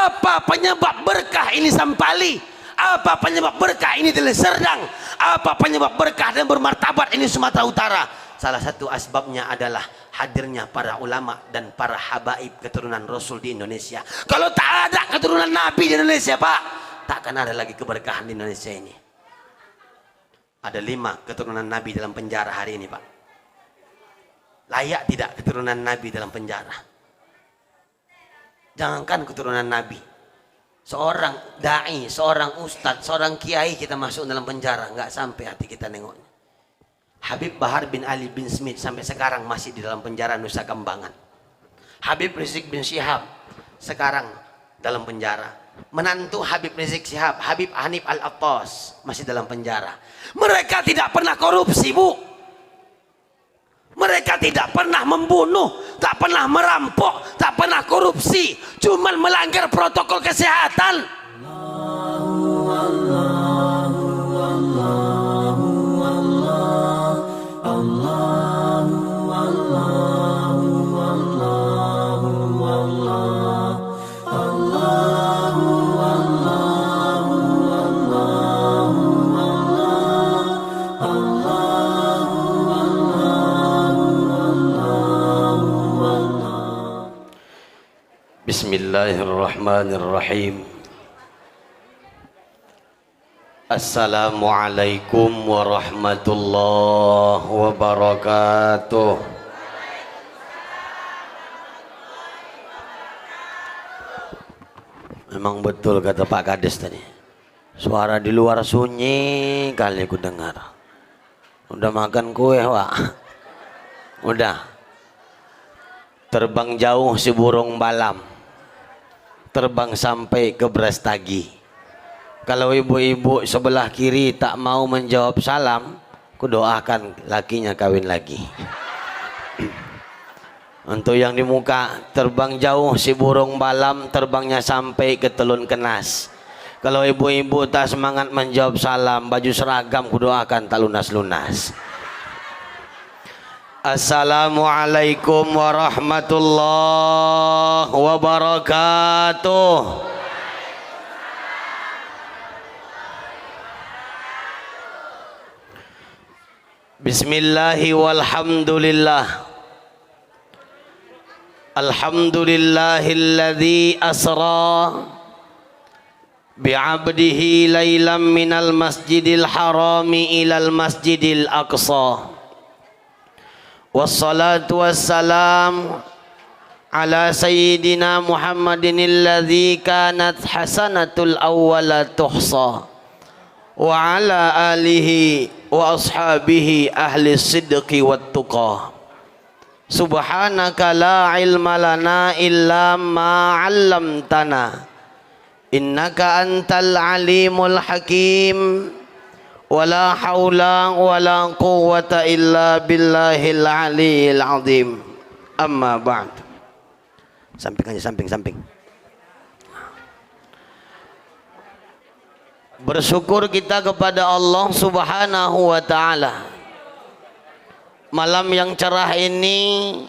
Apa penyebab berkah ini sampali? Apa penyebab berkah ini Deli Serdang? Apa penyebab berkah dan bermartabat ini Sumatera Utara? Salah satu asbabnya adalah hadirnya para ulama dan para habaib keturunan Rasul di Indonesia. Kalau tak ada keturunan Nabi di Indonesia, Pak, takkan ada lagi keberkahan di Indonesia ini. Ada 5 keturunan Nabi dalam penjara hari ini, Pak. Layak tidak keturunan Nabi dalam penjara? Jangankan keturunan Nabi, seorang da'i, seorang ustadz, seorang kiai kita masuk dalam penjara, nggak sampai hati kita nengoknya. Habib Bahar bin Ali bin Smith sampai sekarang masih di dalam penjara Nusa Kambangan. Habib Rizik bin Syihab sekarang dalam penjara. Menantu Habib Rizik Syihab, Habib Hanif Al-Attas, masih dalam penjara. Mereka tidak pernah korupsi, Bu. Mereka tidak pernah membunuh, tak pernah merampok, tak pernah korupsi, cuman melanggar protokol kesehatan. Bismillahirrahmanirrahim. Assalamualaikum warahmatullahi wabarakatuh. Memang betul kata Pak Kades tadi, suara di luar sunyi kali aku dengar. Udah makan kue, Pak? Udah. Terbang jauh si burung balam, terbang sampai ke Brastagi. Kalau ibu-ibu sebelah kiri tak mau menjawab salam, ku doakan lakinya kawin lagi. Untuk yang di muka, terbang jauh si burung balam, terbangnya sampai ke Telun Kenas. Kalau ibu-ibu tak semangat menjawab salam, baju seragam ku doakan tak lunas-lunas. Assalamualaikum warahmatullahi wabarakatuh. Bismillahi walhamdulillah. Alhamdulillahilladzi asra bi'abdihi laylam minal masjidil harami ilal masjidil aqsa. Wassalatu wassalam ala sayyidina Muhammadin alladzi kanat hasanatul awwala tuhsa wa ala alihi wa ashabihi ahli sidqi wat tuqa. Subhanaka la ilma lana illa ma 'allamtana innaka antal alimul hakim. Wala haula wala quwwata illa billahil aliyil azim. Amma ba'd. Samping aja, samping. Bersyukur kita kepada Allah Subhanahu wa ta'ala. Malam yang cerah ini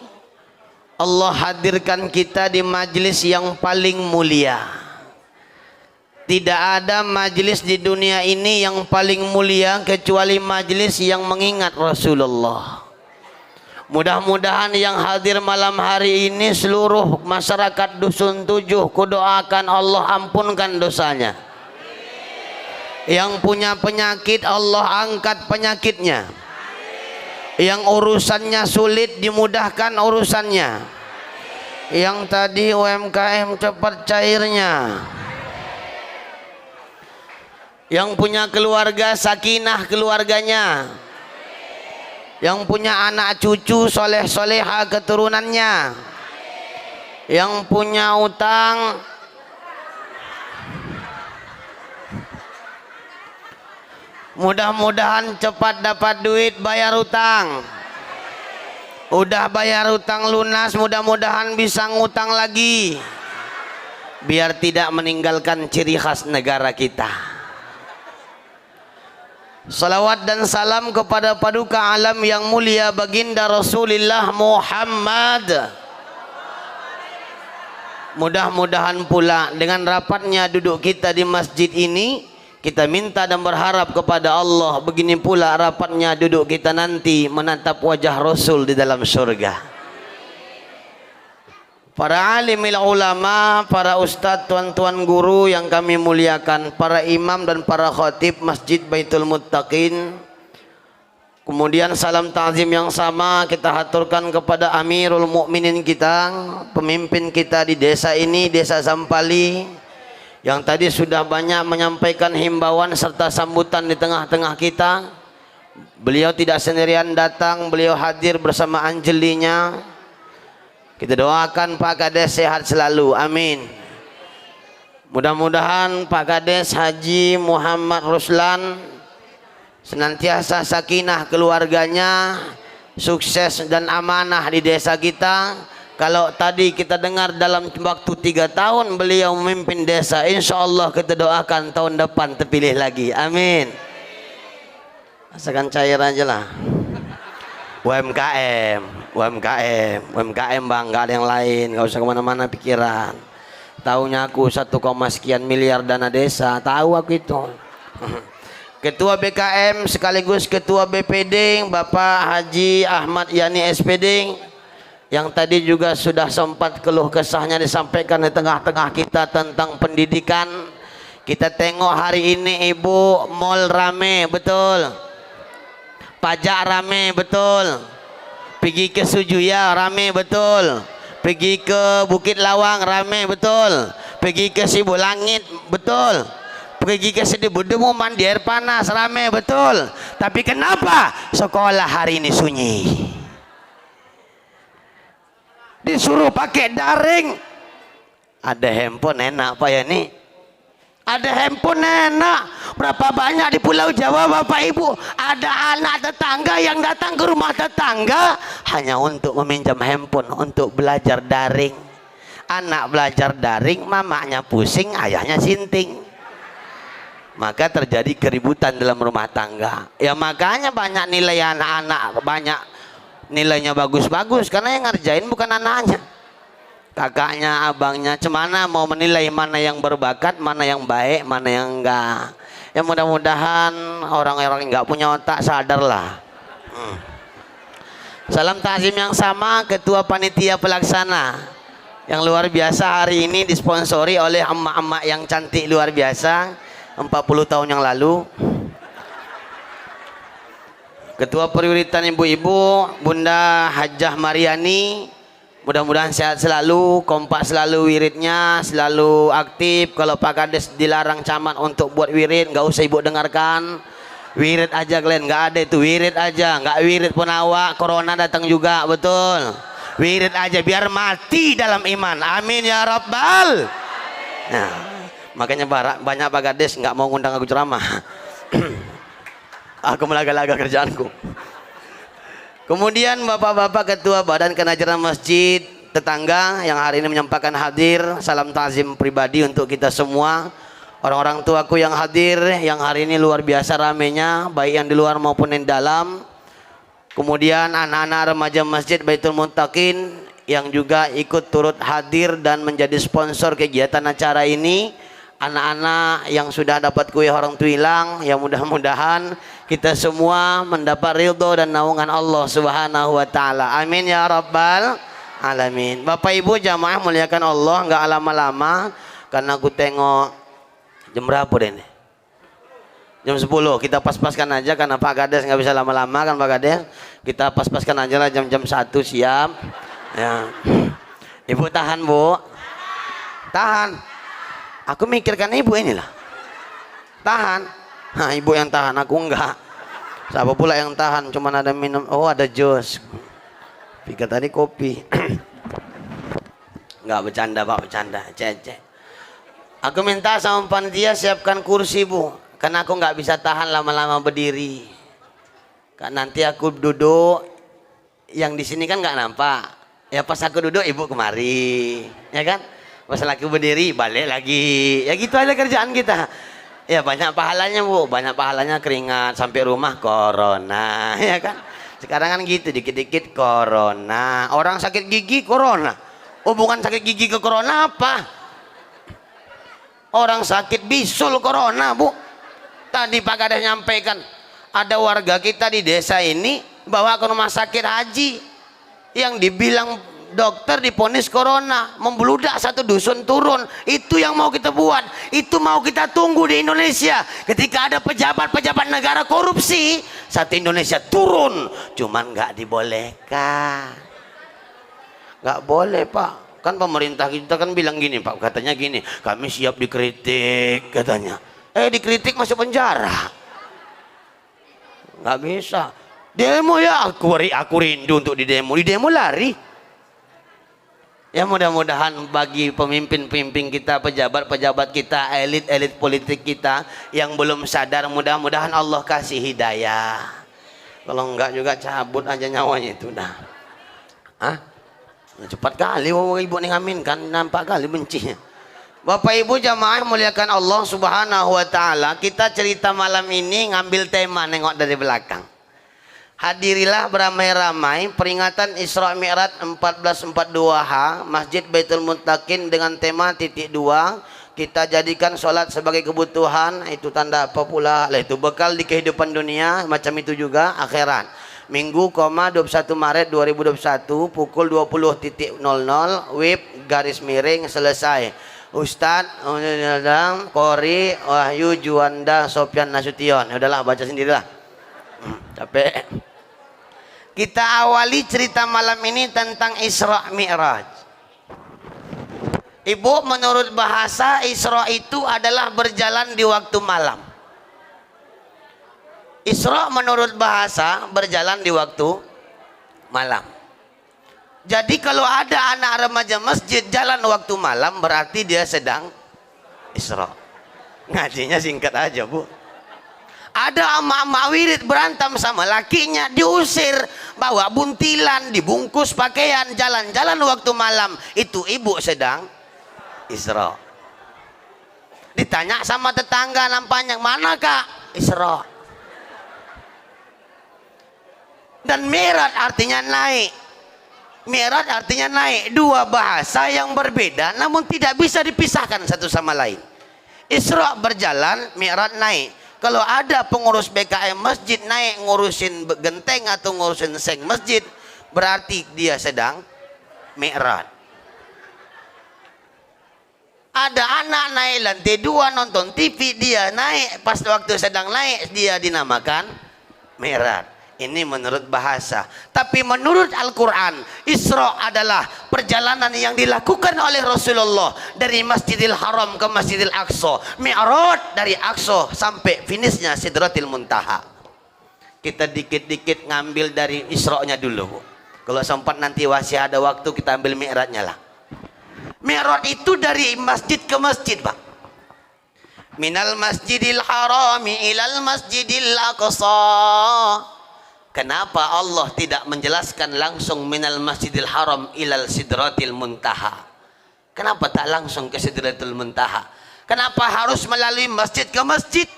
Allah hadirkan kita di majlis yang paling mulia. Tidak ada majlis di dunia ini yang paling mulia kecuali majlis yang mengingat Rasulullah. Mudah-mudahan yang hadir malam hari ini seluruh masyarakat Dusun 7 kudoakan Allah ampunkan dosanya. Yang punya penyakit Allah angkat penyakitnya. Yang urusannya sulit dimudahkan urusannya. Yang tadi UMKM cepat cairnya. Yang punya keluarga sakinah keluarganya. Yang punya anak cucu soleh-soleha keturunannya. Yang punya utang mudah-mudahan cepat dapat duit bayar utang. Udah bayar utang lunas, mudah-mudahan bisa ngutang lagi, biar tidak meninggalkan ciri khas negara kita. Salawat dan salam kepada paduka alam yang mulia baginda Rasulullah Muhammad. Mudah-mudahan pula dengan rapatnya duduk kita di masjid ini, kita minta dan berharap kepada Allah begini pula rapatnya duduk kita nanti menatap wajah Rasul di dalam surga. Para alimil ulama, para ustadz, tuan-tuan guru yang kami muliakan, para imam dan para khatib Masjid Baitul Muttaqin. Kemudian salam ta'zim yang sama kita haturkan kepada Amirul Mukminin kita, pemimpin kita di desa ini, Desa Sampali, yang tadi sudah banyak menyampaikan himbauan serta sambutan di tengah-tengah kita. Beliau tidak sendirian datang, beliau hadir bersama anjelinya. Kita doakan Pak Kades sehat selalu, amin. Mudah-mudahan Pak Kades Haji Muhammad Ruslan senantiasa sakinah keluarganya, sukses dan amanah di desa kita. Kalau tadi kita dengar dalam waktu 3 tahun beliau memimpin desa, insya Allah kita doakan tahun depan terpilih lagi, amin. Asalkan cair aja lah. UMKM bang, gak ada yang lain, gak usah kemana-mana pikiran. Taunya aku 1, sekian miliar dana desa, tahu aku itu. Ketua BKM sekaligus Ketua BPD Bapak Haji Ahmad Yani SPD, yang tadi juga sudah sempat keluh kesahnya disampaikan di tengah-tengah kita tentang pendidikan. Kita tengok hari ini Ibu, mall rame betul, pajak rame betul, pergi ke Sujuya rame betul, pergi ke Bukit Lawang rame betul, pergi ke Sibulangit betul, pergi ke Sedibudemu mandi air panas rame betul. Tapi kenapa sekolah hari ini sunyi? Disuruh pakai daring. Ada handphone enak Pak ya nih? Ada handphone enak. Berapa banyak di Pulau Jawa Bapak Ibu ada anak tetangga yang datang ke rumah tetangga hanya untuk meminjam handphone untuk belajar daring. Anak belajar daring, mamanya pusing, ayahnya sinting. Maka terjadi keributan dalam rumah tangga. Ya makanya banyak nilai anak-anak, banyak nilainya bagus-bagus karena yang ngerjain bukan anaknya, kakaknya, abangnya. Cemana mau menilai mana yang berbakat, mana yang baik, mana yang enggak. Ya mudah-mudahan orang-orang yang enggak punya otak sadarlah. Salam ta'zim yang sama Ketua Panitia Pelaksana yang luar biasa hari ini disponsori oleh emak-emak yang cantik luar biasa 40 tahun yang lalu. Ketua Perwiritan ibu-ibu Bunda Hajah Mariani, mudah-mudahan sehat selalu, kompak selalu wiridnya, selalu aktif. Kalau Pak Kades dilarang camat untuk buat wirid, nggak usah ibu dengarkan. Wirid aja kalian, nggak ada itu, wirid aja. Nggak wirid pun awak, corona datang juga, betul. Wirid aja biar mati dalam iman, amin ya rabbal. Nah, makanya banyak Pak Kades nggak mau ngundang aku ceramah. Aku melaga-laga kerjaanku. Kemudian bapak-bapak ketua badan kenajaran masjid tetangga yang hari ini menyampaikan hadir, salam ta'zim pribadi untuk kita semua. Orang-orang tuaku yang hadir, yang hari ini luar biasa ramenya, baik yang di luar maupun yang dalam. Kemudian anak-anak remaja Masjid Baitul Muttaqin yang juga ikut turut hadir dan menjadi sponsor kegiatan acara ini. Anak-anak yang sudah dapat kue orang tuilang, yang mudah-mudahan kita semua mendapat ridho dan naungan Allah Subhanahu wa taala. Amin ya rabbal alamin. Bapak Ibu jamaah muliakan Allah, enggak lama-lama karena aku tengok jam berapa deh nih? Jam 10. Kita pas-paskan aja karena Pak Kades nggak bisa lama-lama kan Pak Kades. Kita pas-paskan aja lah jam-jam 1 siap. Ya. Ibu tahan, Bu. Tahan. Aku mikirkan ibu inilah. Tahan. Nah, ibu yang tahan, aku enggak. Siapa pula yang tahan? Cuman ada minum. Oh, ada jus. Pikir tadi kopi. Enggak bercanda, Pak, bercanda. Cek. Aku minta sama panitia siapkan kursi, Bu. Karena aku enggak bisa tahan lama-lama berdiri. Kan nanti aku duduk, yang di sini kan enggak nampak. Ya pas aku duduk ibu kemari, ya kan? Pas laki berdiri balik lagi, ya gitu aja kerjaan kita. Ya banyak pahalanya Bu, banyak pahalanya keringat sampai rumah corona, ya kan? Sekarang kan gitu dikit-dikit corona, orang sakit gigi corona, Hubungan sakit gigi ke corona apa? Orang sakit bisul corona, Bu. Tadi Pak Kades nyampaikan, ada warga kita di desa ini bawa ke rumah sakit haji, yang dibilang dokter diponis corona, membludak satu dusun turun. Itu yang mau kita buat, itu mau kita tunggu di Indonesia. Ketika ada pejabat-pejabat negara korupsi, satu Indonesia turun, cuman nggak dibolehkan. Nggak boleh, Pak. Kan pemerintah kita kan bilang gini, Pak, katanya gini, kami siap dikritik katanya. Dikritik masuk penjara. Nggak bisa. Demo ya, aku rindu untuk di demo lari. Ya mudah-mudahan bagi pemimpin-pemimpin kita, pejabat-pejabat kita, elit-elit politik kita yang belum sadar, mudah-mudahan Allah kasih hidayah. Kalau enggak juga cabut aja nyawanya itu dah. Hah? Cepat kali ibu nih ngamin kan, nampak kali bencinya. Bapak Ibu jamaah muliakan Allah Subhanahu wa taala, kita cerita malam ini ngambil tema nengok dari belakang. Hadirilah beramai-ramai peringatan Isra Mi'raj 1442H Masjid Baitul Muttaqin dengan tema titik 2. Kita jadikan sholat sebagai kebutuhan, itu tanda apa pula? Itu bekal di kehidupan dunia, macam itu juga akhirat. Minggu, 21 Maret 2021 pukul 20.00 WIB garis miring selesai. Ustadz Kori Wahyu Juanda Sofyan Nasution. Udahlah baca sendirilah. Capek. Kita awali cerita malam ini tentang Isra Mi'raj. Ibu, menurut bahasa Isra itu adalah berjalan di waktu malam. Isra menurut bahasa berjalan di waktu malam. Jadi kalau ada anak remaja masjid jalan waktu malam, berarti dia sedang Isra. Ngajinya singkat aja, Bu. Ada emak-emak wirid berantem sama lakinya, diusir, bawa buntilan, dibungkus pakaian, jalan-jalan waktu malam. Itu ibu sedang Isra. Ditanya sama tetangga nampaknya, mana Kak? Isra. Dan Mi'raj artinya naik. Mi'raj artinya naik. Dua bahasa yang berbeda namun tidak bisa dipisahkan satu sama lain. Isra berjalan, Mi'raj naik. Kalau ada pengurus BKM masjid naik ngurusin genteng atau ngurusin seng masjid, berarti dia sedang Mi'raj. Ada anak naik lantai 2 nonton TV, dia naik, pas waktu sedang naik dia dinamakan Mi'raj. Ini menurut bahasa. Tapi menurut Al-Quran, Isra adalah perjalanan yang dilakukan oleh Rasulullah dari Masjidil Haram ke Masjidil Aqsa. Mi'raj dari Aqsa sampai finishnya Sidratil Muntaha. Kita dikit-dikit ngambil dari Isra-nya dulu. Kalau sempat nanti masih ada waktu kita ambil Mi'rajnya lah. Mi'raj itu dari masjid ke masjid, Pak. Minal Masjidil Harami ilal Masjidil Aqsa. Kenapa Allah tidak menjelaskan langsung minal Masjidil Haram ilal Sidratil Muntaha? Kenapa tak langsung ke Sidratil Muntaha? Kenapa harus melalui masjid ke masjid?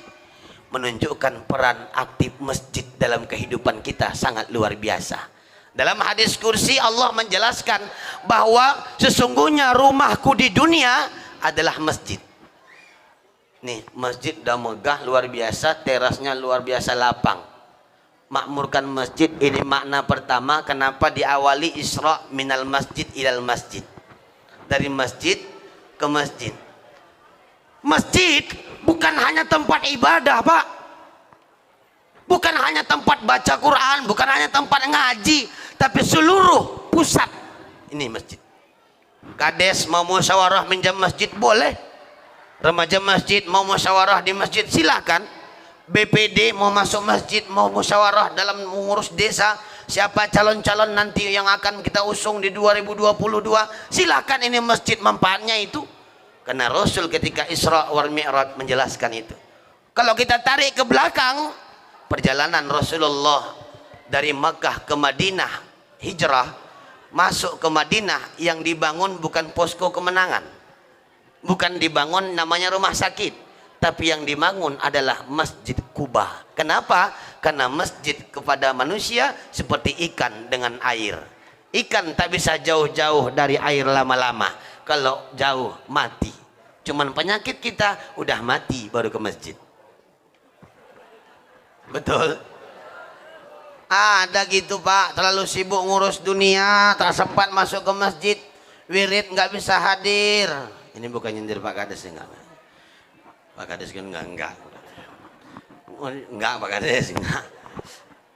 Menunjukkan peran aktif masjid dalam kehidupan kita sangat luar biasa. Dalam hadis kursi Allah menjelaskan bahwa sesungguhnya rumahku di dunia adalah masjid. Nih, masjid udah megah luar biasa, terasnya luar biasa lapang. Makmurkan masjid, ini makna pertama kenapa diawali Isra minal masjid ilal masjid. Dari masjid ke masjid. Masjid bukan hanya tempat ibadah, Pak. Bukan hanya tempat baca Quran, bukan hanya tempat ngaji, tapi seluruh pusat ini masjid. Kades mau musyawarah minjam masjid boleh. Remaja masjid mau musyawarah di masjid silakan. BPD mau masuk masjid, mau musyawarah dalam mengurus desa, siapa calon-calon nanti yang akan kita usung di 2022, silakan, ini masjid manfaatnya itu. Karena Rasul ketika Isra wal Mi'raj menjelaskan itu. Kalau kita tarik ke belakang perjalanan Rasulullah dari Makkah ke Madinah, hijrah masuk ke Madinah, yang dibangun bukan posko kemenangan, bukan dibangun namanya rumah sakit, tapi yang dibangun adalah Masjid Quba. Kenapa? Karena masjid kepada manusia seperti ikan dengan air. Ikan tak bisa jauh-jauh dari air lama-lama. Kalau jauh mati. Cuman penyakit kita udah mati baru ke masjid. Betul. Ada gitu Pak, terlalu sibuk ngurus dunia, tak sempat masuk ke masjid. Wirid nggak bisa hadir. Ini bukan nyindir Pak Kades, enggak. Pak Kades kan enggak. Enggak Pak Kades, enggak.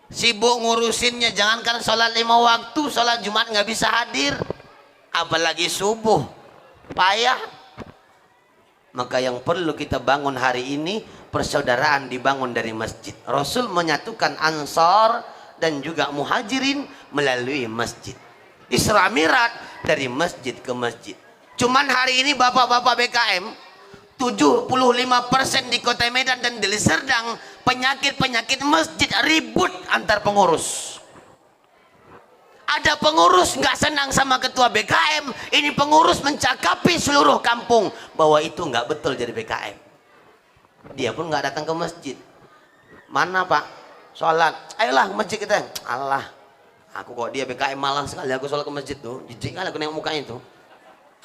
Sibuk ngurusinnya, jangankan sholat 5 waktu, sholat Jumat nggak bisa hadir, apalagi subuh, payah. Maka yang perlu kita bangun hari ini, persaudaraan dibangun dari masjid. Rasul menyatukan Ansar dan juga Muhajirin melalui masjid. Isra Mi'raj dari masjid ke masjid. Cuman hari ini bapak-bapak BKM 75% di Kota Medan dan Deli Serdang penyakit-penyakit masjid, ribut antar pengurus. Ada pengurus nggak senang sama ketua BKM, ini pengurus mencakapi seluruh kampung bahwa itu nggak betul jadi BKM. Dia pun nggak datang ke masjid. Mana Pak? Sholat. Ayolah ke masjid kita. Allah, aku kok dia BKM malah sekali aku sholat ke masjid tuh. Jijik kali aku nengok mukanya itu.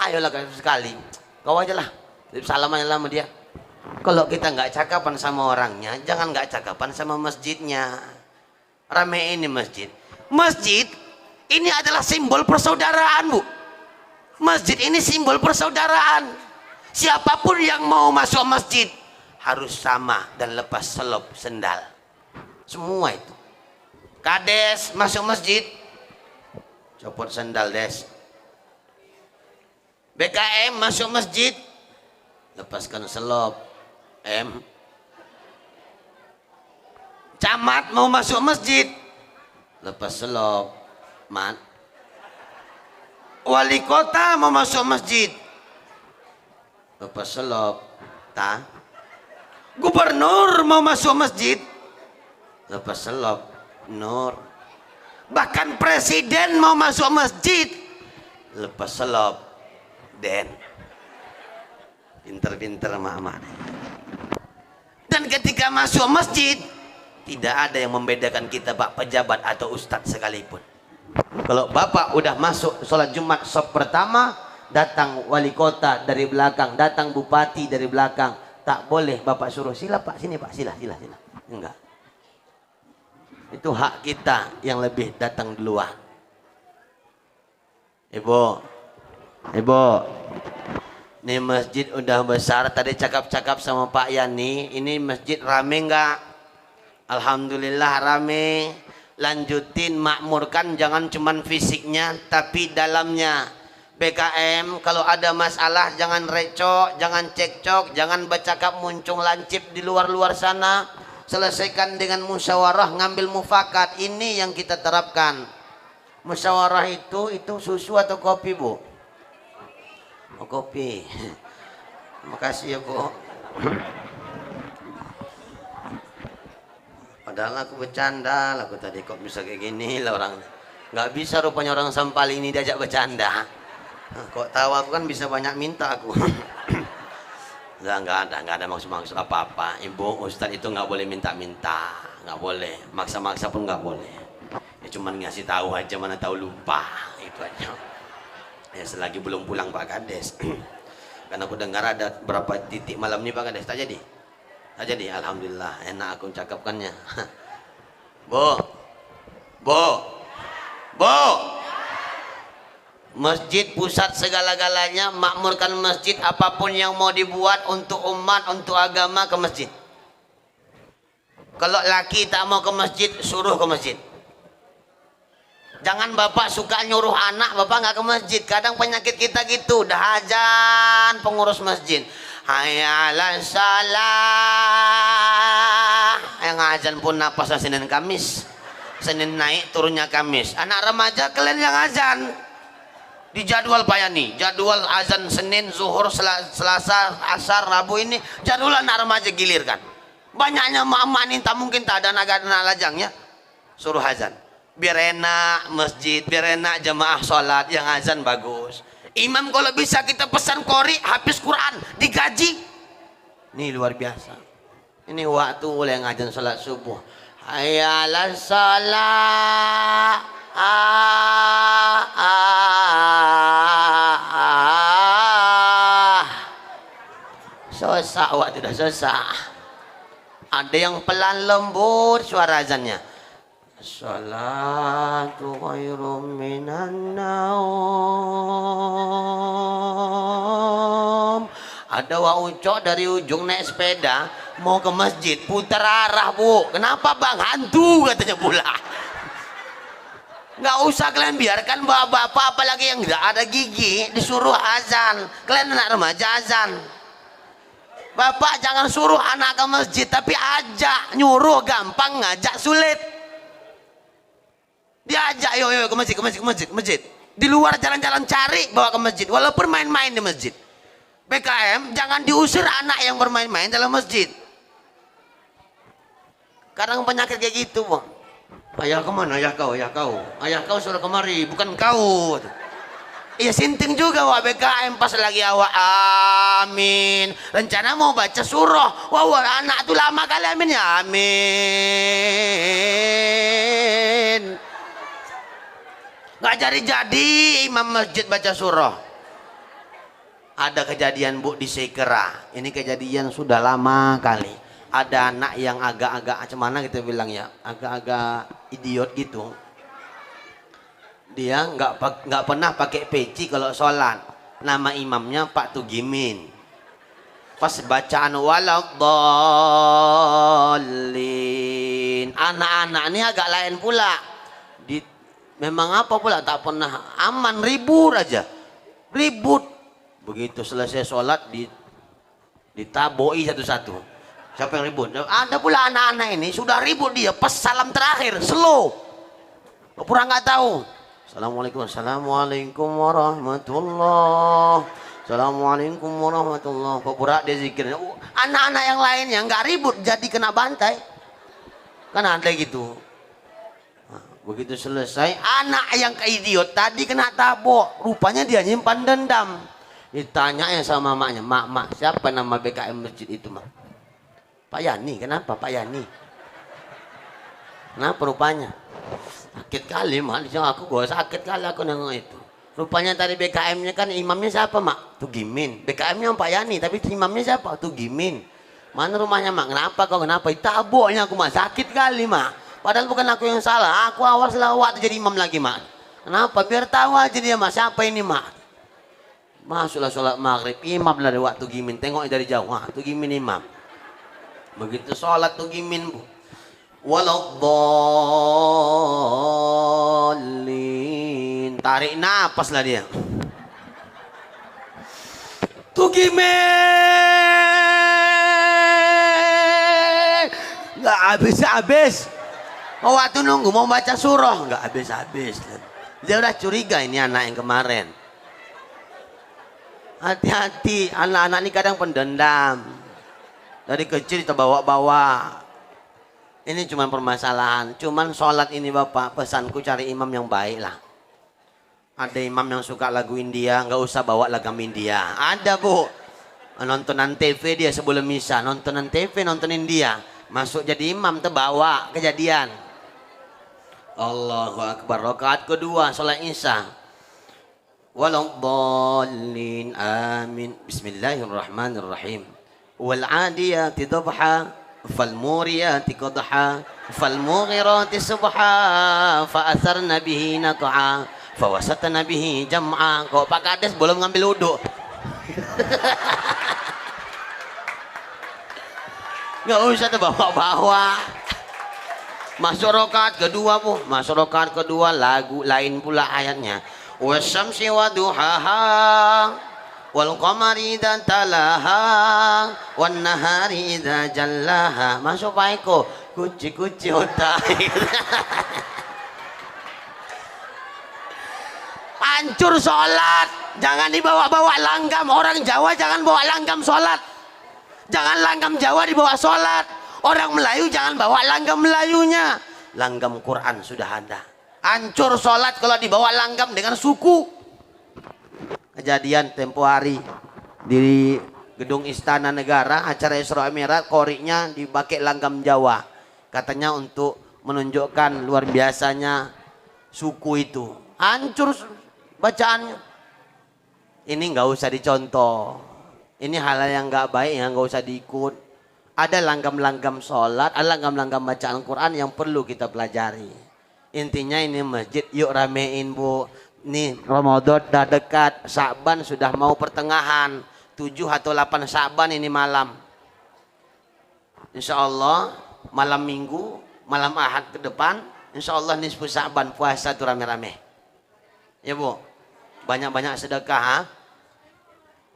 Ayolah sekali. Kau aja lah. Salaman sama dia. Kalau kita nggak cakapan sama orangnya, jangan nggak cakapan sama masjidnya. Rame ini masjid. Masjid ini adalah simbol persaudaraan, Bu. Masjid ini simbol persaudaraan. Siapapun yang mau masuk masjid harus sama dan lepas selop sendal. Semua itu. Kades masuk masjid, copot sendal des. BKM masuk masjid, lepaskan selop. Camat mau masuk masjid, lepas selop. Mat. Wali kota mau masuk masjid, lepas selop. Ta. Gubernur mau masuk masjid, lepas selop. Nur. Bahkan presiden mau masuk masjid, lepas selop. Den. Pinter-pinter mak-mak. Dan ketika masuk masjid, tidak ada yang membedakan kita Pak pejabat atau ustadz sekalipun. Kalau Bapak udah masuk sholat Jumat sop pertama, datang wali kota dari belakang, datang bupati dari belakang, tak boleh Bapak suruh sila Pak, sini Pak, sila. Enggak. Itu hak kita yang lebih datang duluan. Ibu, ini masjid udah besar. Tadi cakap-cakap sama Pak Yani, ini masjid rame nggak? Alhamdulillah rame. Lanjutin, makmurkan, jangan cuman fisiknya tapi dalamnya. BKM kalau ada masalah jangan recok, jangan cekcok, jangan bercakap muncung lancip di luar-luar sana. Selesaikan dengan musyawarah, ngambil mufakat. Ini yang kita terapkan. Musyawarah itu susu atau kopi, Bu? Oh, kopi. Makasih ya, Bu. Padahal aku bercanda, aku tadi kok bisa kayak gini lah orang. Nggak bisa rupanya orang Sampal ini diajak bercanda. Nah, kok tahu aku kan bisa banyak minta aku. Nggak ada maksud apa-apa. Ibu, Ustadz itu nggak boleh minta-minta, nggak boleh. Maksa-maksa pun nggak boleh. Ya cuman ngasih tahu aja, mana tahu lupa, itu aja. Ya selagi belum pulang Pak Kades. Karena aku dengar ada berapa titik malam ini Pak Kades, tak jadi. Alhamdulillah, enak aku cakapkannya. Bu. Masjid pusat segala-galanya, makmurkan masjid, apapun yang mau dibuat untuk umat, untuk agama, ke masjid. Kalau laki tak mau ke masjid, suruh ke masjid. Jangan bapak suka nyuruh anak, bapak nggak ke masjid. Kadang penyakit kita gitu, dah azan pengurus masjid. Hayya 'alas shalah. Yang azan pun napas Senin Kamis. Senin naik turunnya Kamis. Anak remaja kalian yang azan. Di jadwal Pak Yani, jadwal azan Senin, Zuhur, Selasa, Asar, Rabu ini jadwal anak remaja gilirkan. Banyaknya mama ini tak mungkin tak ada anak lajangnya. Suruh azan. Biar enak masjid, biar enak jamaah sholat, yang azan bagus. Imam kalau bisa kita pesan qori, habis Quran, digaji. Ini luar biasa. Ini waktu oleh ngajan salat subuh. Hayya 'alas shalah. Susah, waktu sudah susah. Ada yang pelan lembut suara azannya. Salatu khairum minan naum. Ada wa ucok dari ujung naik sepeda mau ke masjid putar arah, Bu. Kenapa Bang? Hantu katanya pula. Nggak usah kalian biarkan bapak-bapak apalagi yang nggak ada gigi disuruh azan. Kalian anak remaja azan. Bapak jangan suruh anak ke masjid, tapi ajak. Nyuruh gampang, ngajak sulit. Diajak, yo ke masjid, ke masjid, ke masjid, ke masjid. Di luar jalan-jalan cari bawa ke masjid, walaupun main-main di masjid. PKM jangan diusir anak yang bermain-main dalam masjid. Kadang penyakit kayak gitu, Bang. Ayah kemana? Ayah kau, ayah kau. Ayah kau suruh kemari, bukan kau. Iya sinting juga wak BKM pas lagi awak amin. Rencana mau baca surah. Wah anak tuh lama kali amin ya. Amin. Gak jadi-jadi imam masjid baca surah. Ada kejadian Bu di Sekera. Ini kejadian sudah lama kali. Ada anak yang agak-agak macam mana kita bilang ya, agak-agak idiot gitu. Dia nggak pernah pakai peci kalau sholat. Nama imamnya Pak Tugimin. Pas bacaan waladhdallin, anak-anak ini agak lain pula. Memang apa pula tak pernah aman, ribut aja, ribut. Begitu selesai sholat ditaboi satu-satu. Siapa yang ribut? Ada pula anak-anak ini sudah ribut dia pas salam terakhir slow. Pura nggak tahu. Assalamualaikum warahmatullah. Assalamualaikum warahmatullah. Pura dia zikir. Anak-anak yang lainnya nggak ribut jadi kena bantai. Kan ada gitu. Nah, begitu selesai anak yang keidiot tadi kena tabok. Rupanya dia nyimpan dendam. Ditanya ya sama mamanya, mak siapa nama BKM masjid itu mak? Pak Yani. Kenapa Pak Yani? Kenapa rupanya? Sakit kali mak, aku gue sakit kali aku nengok itu. Rupanya tadi BKM-nya kan imamnya siapa mak? Tugimin. BKM-nya Pak Yani, tapi imamnya siapa? Tugimin. Mana rumahnya mak? Kenapa kau? Kenapa? Taboknya aku mak, sakit kali mak. Padahal bukan aku yang salah, aku awal selawat jadi imam lagi mak. Kenapa? Biar tahu aja dia mak, siapa ini mak? Masuklah sholat maghrib, imam dari waktu Tugimin, tengok dari jauh, wah Tugimin imam. Begitu sholat Tugimin Bu. Waladhdallin, tarik napas lah dia. Tugimin nggak habis-habis. Waktu nunggu mau baca surah nggak habis-habis. Dia udah curiga ini anak yang kemarin. Hati-hati, anak-anak ini kadang pendendam. Dari kecil kita bawa-bawa. Ini cuma permasalahan. Cuman sholat ini Bapak, pesanku cari imam yang baik lah. Ada imam yang suka lagu India, nggak usah bawa lagu India. Ada Bu, nontonan TV dia sebelum misa, nontonan TV, nonton India. Masuk jadi imam, terbawa kejadian. Allahu Akbar, rakaat kedua sholat isya. Waladhdallin, amin. Bismillahirrahmanirrahim. Wal adiyati dhabha, fal muriyati qadha, fal mughirati subha, fa atharna bihi naq'a, fa wasatna bihi jam'a. Kok Pak Kades belum ngambil wudu? Nggak usah terbawa-bawa. Masuk rakaat kedua Bu, masuk rakaat kedua lagu lain pula ayatnya. Wasyamsi wa duhaha wal qamari idza talaha wan nahari idza jallaha. Masuk Pak Eko, kuci-kuci otak. Hancur sholat. Jangan dibawa-bawa langgam. Orang Jawa jangan bawa langgam sholat. Jangan langgam Jawa dibawa sholat. Orang Melayu jangan bawa langgam Melayunya. Langgam Quran sudah ada. Hancur sholat kalau dibawa langgam dengan suku. Kejadian tempo hari di gedung Istana Negara, acara Isra Mi'raj, koriknya dipakai langgam Jawa. Katanya untuk menunjukkan luar biasanya suku itu. hancur bacaannya. Ini nggak usah dicontoh. Ini hal yang nggak baik yang nggak usah diikut. Ada langgam-langgam sholat, ada langgam-langgam bacaan Quran yang perlu kita pelajari. Intinya ini masjid yuk ramein bu. Nih Ramadan dah dekat, Sya'ban sudah mau pertengahan, 7 atau 8 Sya'ban ini malam. Insya Allah malam minggu, malam Ahad ke depan, insya Allah nisfu Sya'ban puasa tuh rame-rame. Ya bu, banyak-banyak sedekah. Ha?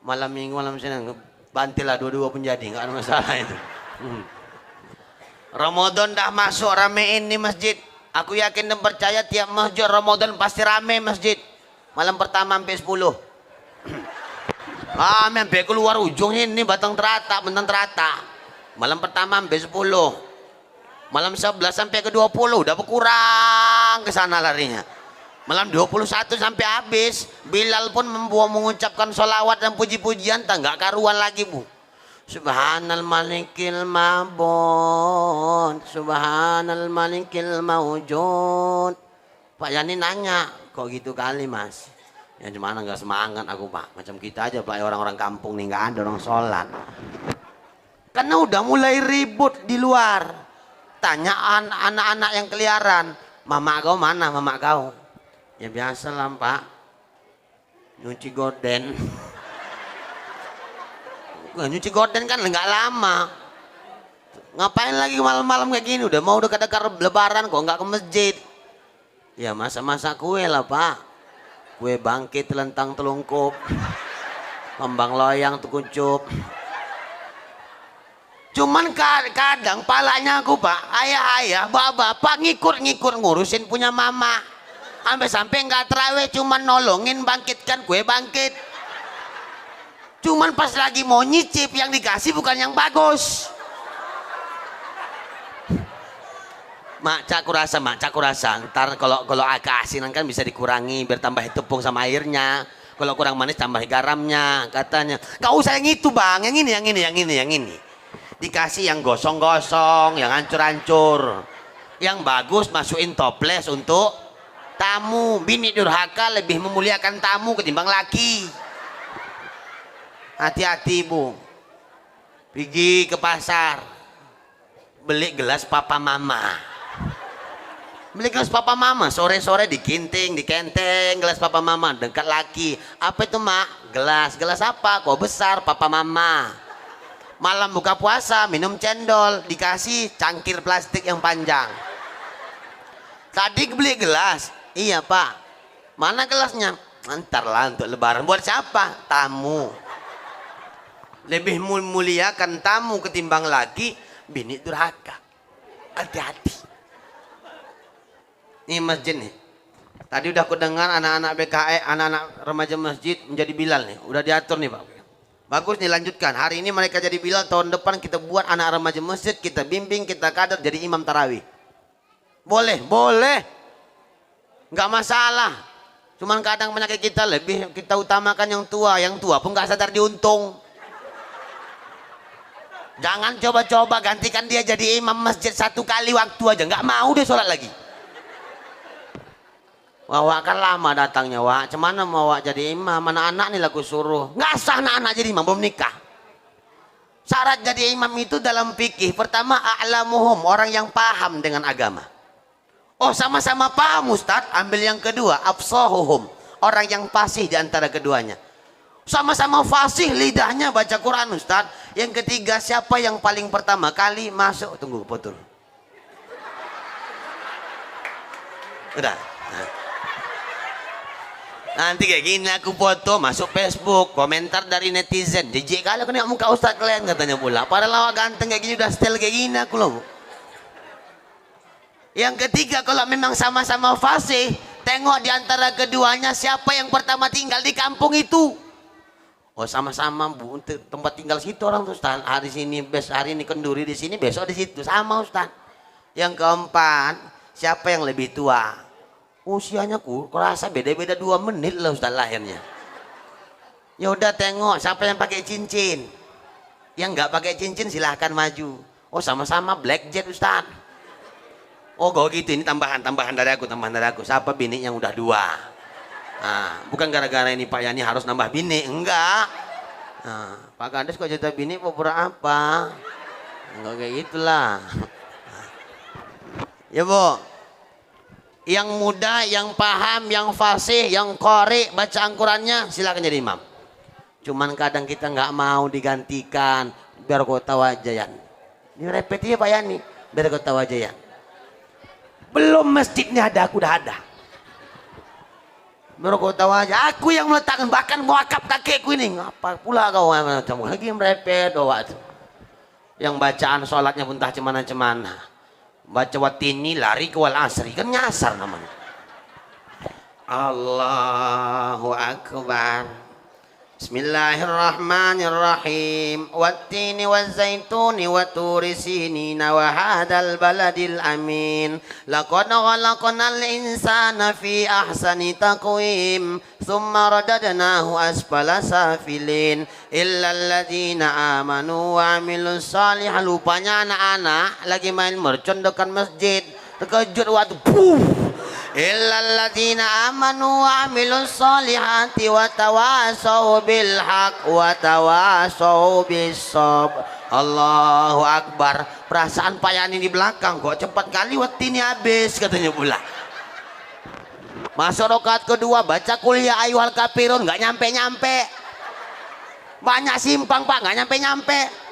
Malam minggu, malam Senin, bantilah dua-dua pun jadi, nggak ada masalah itu. Ramadan dah masuk, ramein nih masjid. Aku yakin dan percaya tiap masjid Ramadan pasti rame masjid. Malam pertama sampai 10. Sampai keluar ujung ini Batang Terata, Bentang Terata. Malam pertama sampai 10. Malam 11 sampai ke 20 udah berkurang ke sana larinya. Malam 21 sampai habis, Bilal pun mengucapkan sholawat dan puji-pujian, tak nggak karuan lagi bu. Subhanal malikil mabun, subhanal malikil maujud. Pak Yani nanya, kok gitu kali mas? Ya gimana nggak semangat aku pak, macam kita aja pak, orang-orang kampung nih nggak ada orang sholat. Karena udah mulai ribut di luar. Tanya anak-anak yang keliaran, mama kau mana mama kau? Ya biasa lah pak, nyuci gorden. Nyuci gorden kan nggak lama. Ngapain lagi malam-malam kayak gini? Udah mau dekat-dekat lebaran kok nggak ke masjid. Ya masa-masa kue lah pak. Kue bangkit telentang telungkup, kembang loyang tukucup. Cuman kadang palanya aku pak, ayah-ayah, bapak-bapak ngikut-ngikut ngurusin punya mama. Sampai nggak terawih cuman nolongin bangkitkan kue bangkit. Cuman pas lagi mau nyicip yang dikasih bukan yang bagus. Mak, cak kurasa. Ntar kalau agak asinan kan bisa dikurangi biar tambah tepung sama airnya. Kalau kurang manis tambah garamnya katanya. Gak usah yang itu bang, yang ini. Dikasih yang gosong-gosong, yang hancur-hancur. Yang bagus masukin toples untuk tamu. Bini durhaka lebih memuliakan tamu ketimbang laki. Hati-hati bu, pergi ke pasar, beli gelas papa mama. Beli gelas papa mama, sore-sore dikinting, dikenteng gelas papa mama, dekat laki. Apa itu mak? Gelas apa? Kok besar papa mama. Malam buka puasa, minum cendol, dikasih cangkir plastik yang panjang. Tadi beli gelas, iya pak. Mana gelasnya? Ntar lah untuk lebaran. Buat siapa? Tamu. Lebih muliakan tamu ketimbang laki, bini durhaka. Hati-hati. Ini masjid nih. Tadi udah aku dengar anak-anak BKE, anak-anak remaja masjid menjadi Bilal nih. Udah diatur nih Pak. Bagus nih, lanjutkan. Hari ini mereka jadi Bilal, tahun depan kita buat anak remaja masjid, kita bimbing, kita kader jadi imam tarawih. Boleh. Nggak masalah. Cuman kadang penyakit kita lebih kita utamakan yang tua pun nggak sadar diuntung. Jangan coba-coba gantikan dia jadi imam masjid 1 kali waktu aja. Nggak mau dia sholat lagi. Wah kan lama datangnya wah. Cemana mau wah jadi imam? Mana anak nih laku suruh. Nggak sah anak jadi imam, belum nikah. Syarat jadi imam itu dalam fikih. Pertama a'lamuhum, orang yang paham dengan agama. Oh sama-sama paham Ustaz. Ambil yang kedua afsahuhum, orang yang fasih di antara keduanya. Sama-sama fasih lidahnya baca Quran Ustaz. Yang ketiga siapa yang paling pertama kali masuk, tunggu betul. Udah. Nanti kayak gini aku foto masuk Facebook, komentar dari netizen. Jijik kali aku nengok muka Ustaz kalian katanya pula. Padahal awak ganteng kayak gini udah style kayak gini aku loh. Yang ketiga kalau memang sama-sama fasih, tengok di antara keduanya siapa yang pertama tinggal di kampung itu. Oh sama-sama bu, tempat tinggal situ orang tuh Ustaz. Hari ini kenduri di sini, besok di situ sama Ustaz. Yang keempat, siapa yang lebih tua? Usianya kurasa beda-beda 2 menit lah Ustaz lahirnya. Ya udah tengok siapa yang pakai cincin. Yang nggak pakai cincin silahkan maju. Oh sama-sama black jet Ustaz. Oh kok gitu, ini tambahan dari aku. Siapa bini yang udah 2? Nah, bukan gara-gara ini Pak Yani harus nambah bini, enggak. Nah, Pak Kades kok cerita bini pura apa? Enggak kayak gitulah. Ya Bu, yang muda, yang paham, yang fasih, yang qori, baca Al-Qurannya silakan jadi imam. Cuman kadang kita nggak mau digantikan, biar kau tahu aja Yan. Ini repetinya Pak Yani, biar kau tahu aja Yan. Belum masjidnya ada, aku udah ada. Biar kau tahu aja, aku yang meletakkan, bahkan muakaf kakekku ini. Ngapa pula kau lagi merepet waktu. Yang bacaan sholatnya pun entah cemana-cemana. Baca watini lari ke wal asri, kan nyasar namanya. Allahu Akbar. Bismillahirrahmanirrahim. Wattini wazzaituni wa turi sinina wa hadzal baladil amin. Laqad khalaqnal insana fi ahsani taqwim. Tsumma radadnahu asfala safilin. Illa alladzina amanu wa amilus shalihat. Lupanya anak-anak lagi main mercon dekat masjid. Terkejut waktu illal ladzina amanu wa amilus solihati wa tawasau bil haq wa tawasau bis sabr. Allahu Akbar. Perasaan Pak Yani di belakang kok cepat kali waktu ini habis katanya pula. Masuk rakaat kedua baca kuliah ayyuhal kafirun nggak nyampe. Banyak simpang Pak, nggak nyampe.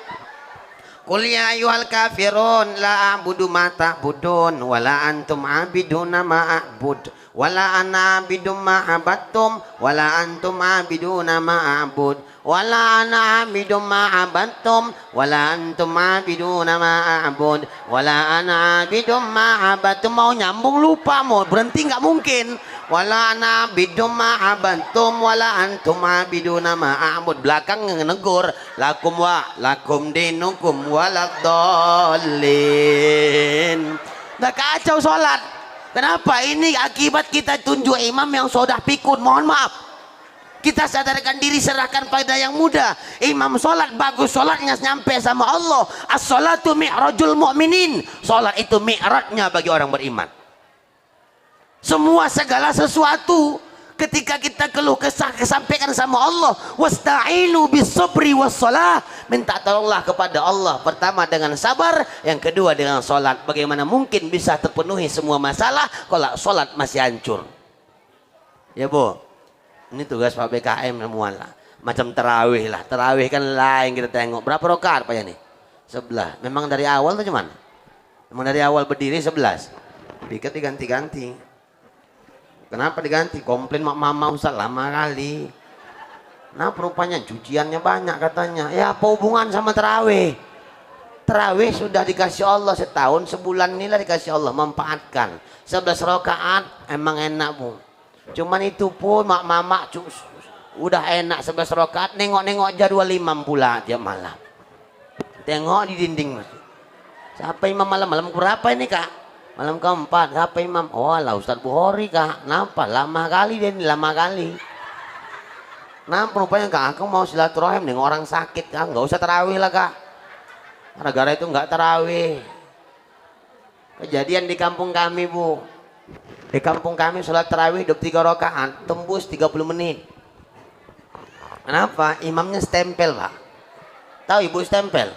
Qul ya ayyuhal kafirun la a'budu ma ta'budun wala antum 'abiduna ma a'bud wala ana 'abidu ma 'abattum wala antum 'abiduna ma a'bud wala ana 'abidu ma 'abattum wala antum 'abiduna ma a'bud wala ana 'abidu ma 'abattum. Mau nyambung lupa, mau berhenti nggak mungkin. Wala ana 'abidu ma 'abattum wala antum 'abiduna ma a'bud. Belakang negur lakum wa lakum dinukum waladdallin. Udah kacau sholat. Kenapa? Ini akibat kita tunjuk imam yang sudah pikun. Mohon maaf, kita sadarkan diri, serahkan pada yang muda. Imam sholat bagus, sholatnya nyampe sama Allah. As-sholatu mi'rajul mu'minin. Sholat itu mi'rajnya bagi orang beriman. Semua segala sesuatu ketika kita keluh kesah kesampaikan sama Allah. Wasta'inu bis-sabri was-shalah. Minta tolonglah kepada Allah. Pertama dengan sabar, yang kedua dengan sholat. Bagaimana mungkin bisa terpenuhi semua masalah kalau sholat masih hancur? Ya Bu, ini tugas Pak BKM semualah. Macam terawih lah. Terawih kan lain kita tengok. Berapa rakaat Pak Yani? 11. Memang dari awal tuh cuman? Memang dari awal berdiri 11. Dikit diganti-ganti. Kenapa diganti? Komplain mak mama Ustaz lama kali. Nah rupanya cuciannya banyak katanya. Ya apa hubungan sama terawih? Terawih sudah dikasih Allah setahun, sebulan inilah dikasih Allah, manfaatkan. 11 rakaat emang enak Bu. Cuman itu pun mak mama udah enak 11 rakaat, nengok-nengok jadwal imam pula tiap malam. Tengok di dinding Mas. Siapa imam malam-malam berapa ini Kak? Malam keempat, siapa imam? Oh lah Ustadz Bukhari Kak. Kenapa? Lama kali dia ini, lama kali. Nah rupanya Kak, aku mau silaturahim dengan orang sakit Kak. Nggak usah tarawih lah Kak. Gara-gara itu nggak tarawih. Kejadian di kampung kami Bu. Di kampung kami sholat tarawih 23 rakaat, tembus 30 menit. Kenapa? Imamnya stempel Pak. Tahu Ibu stempel?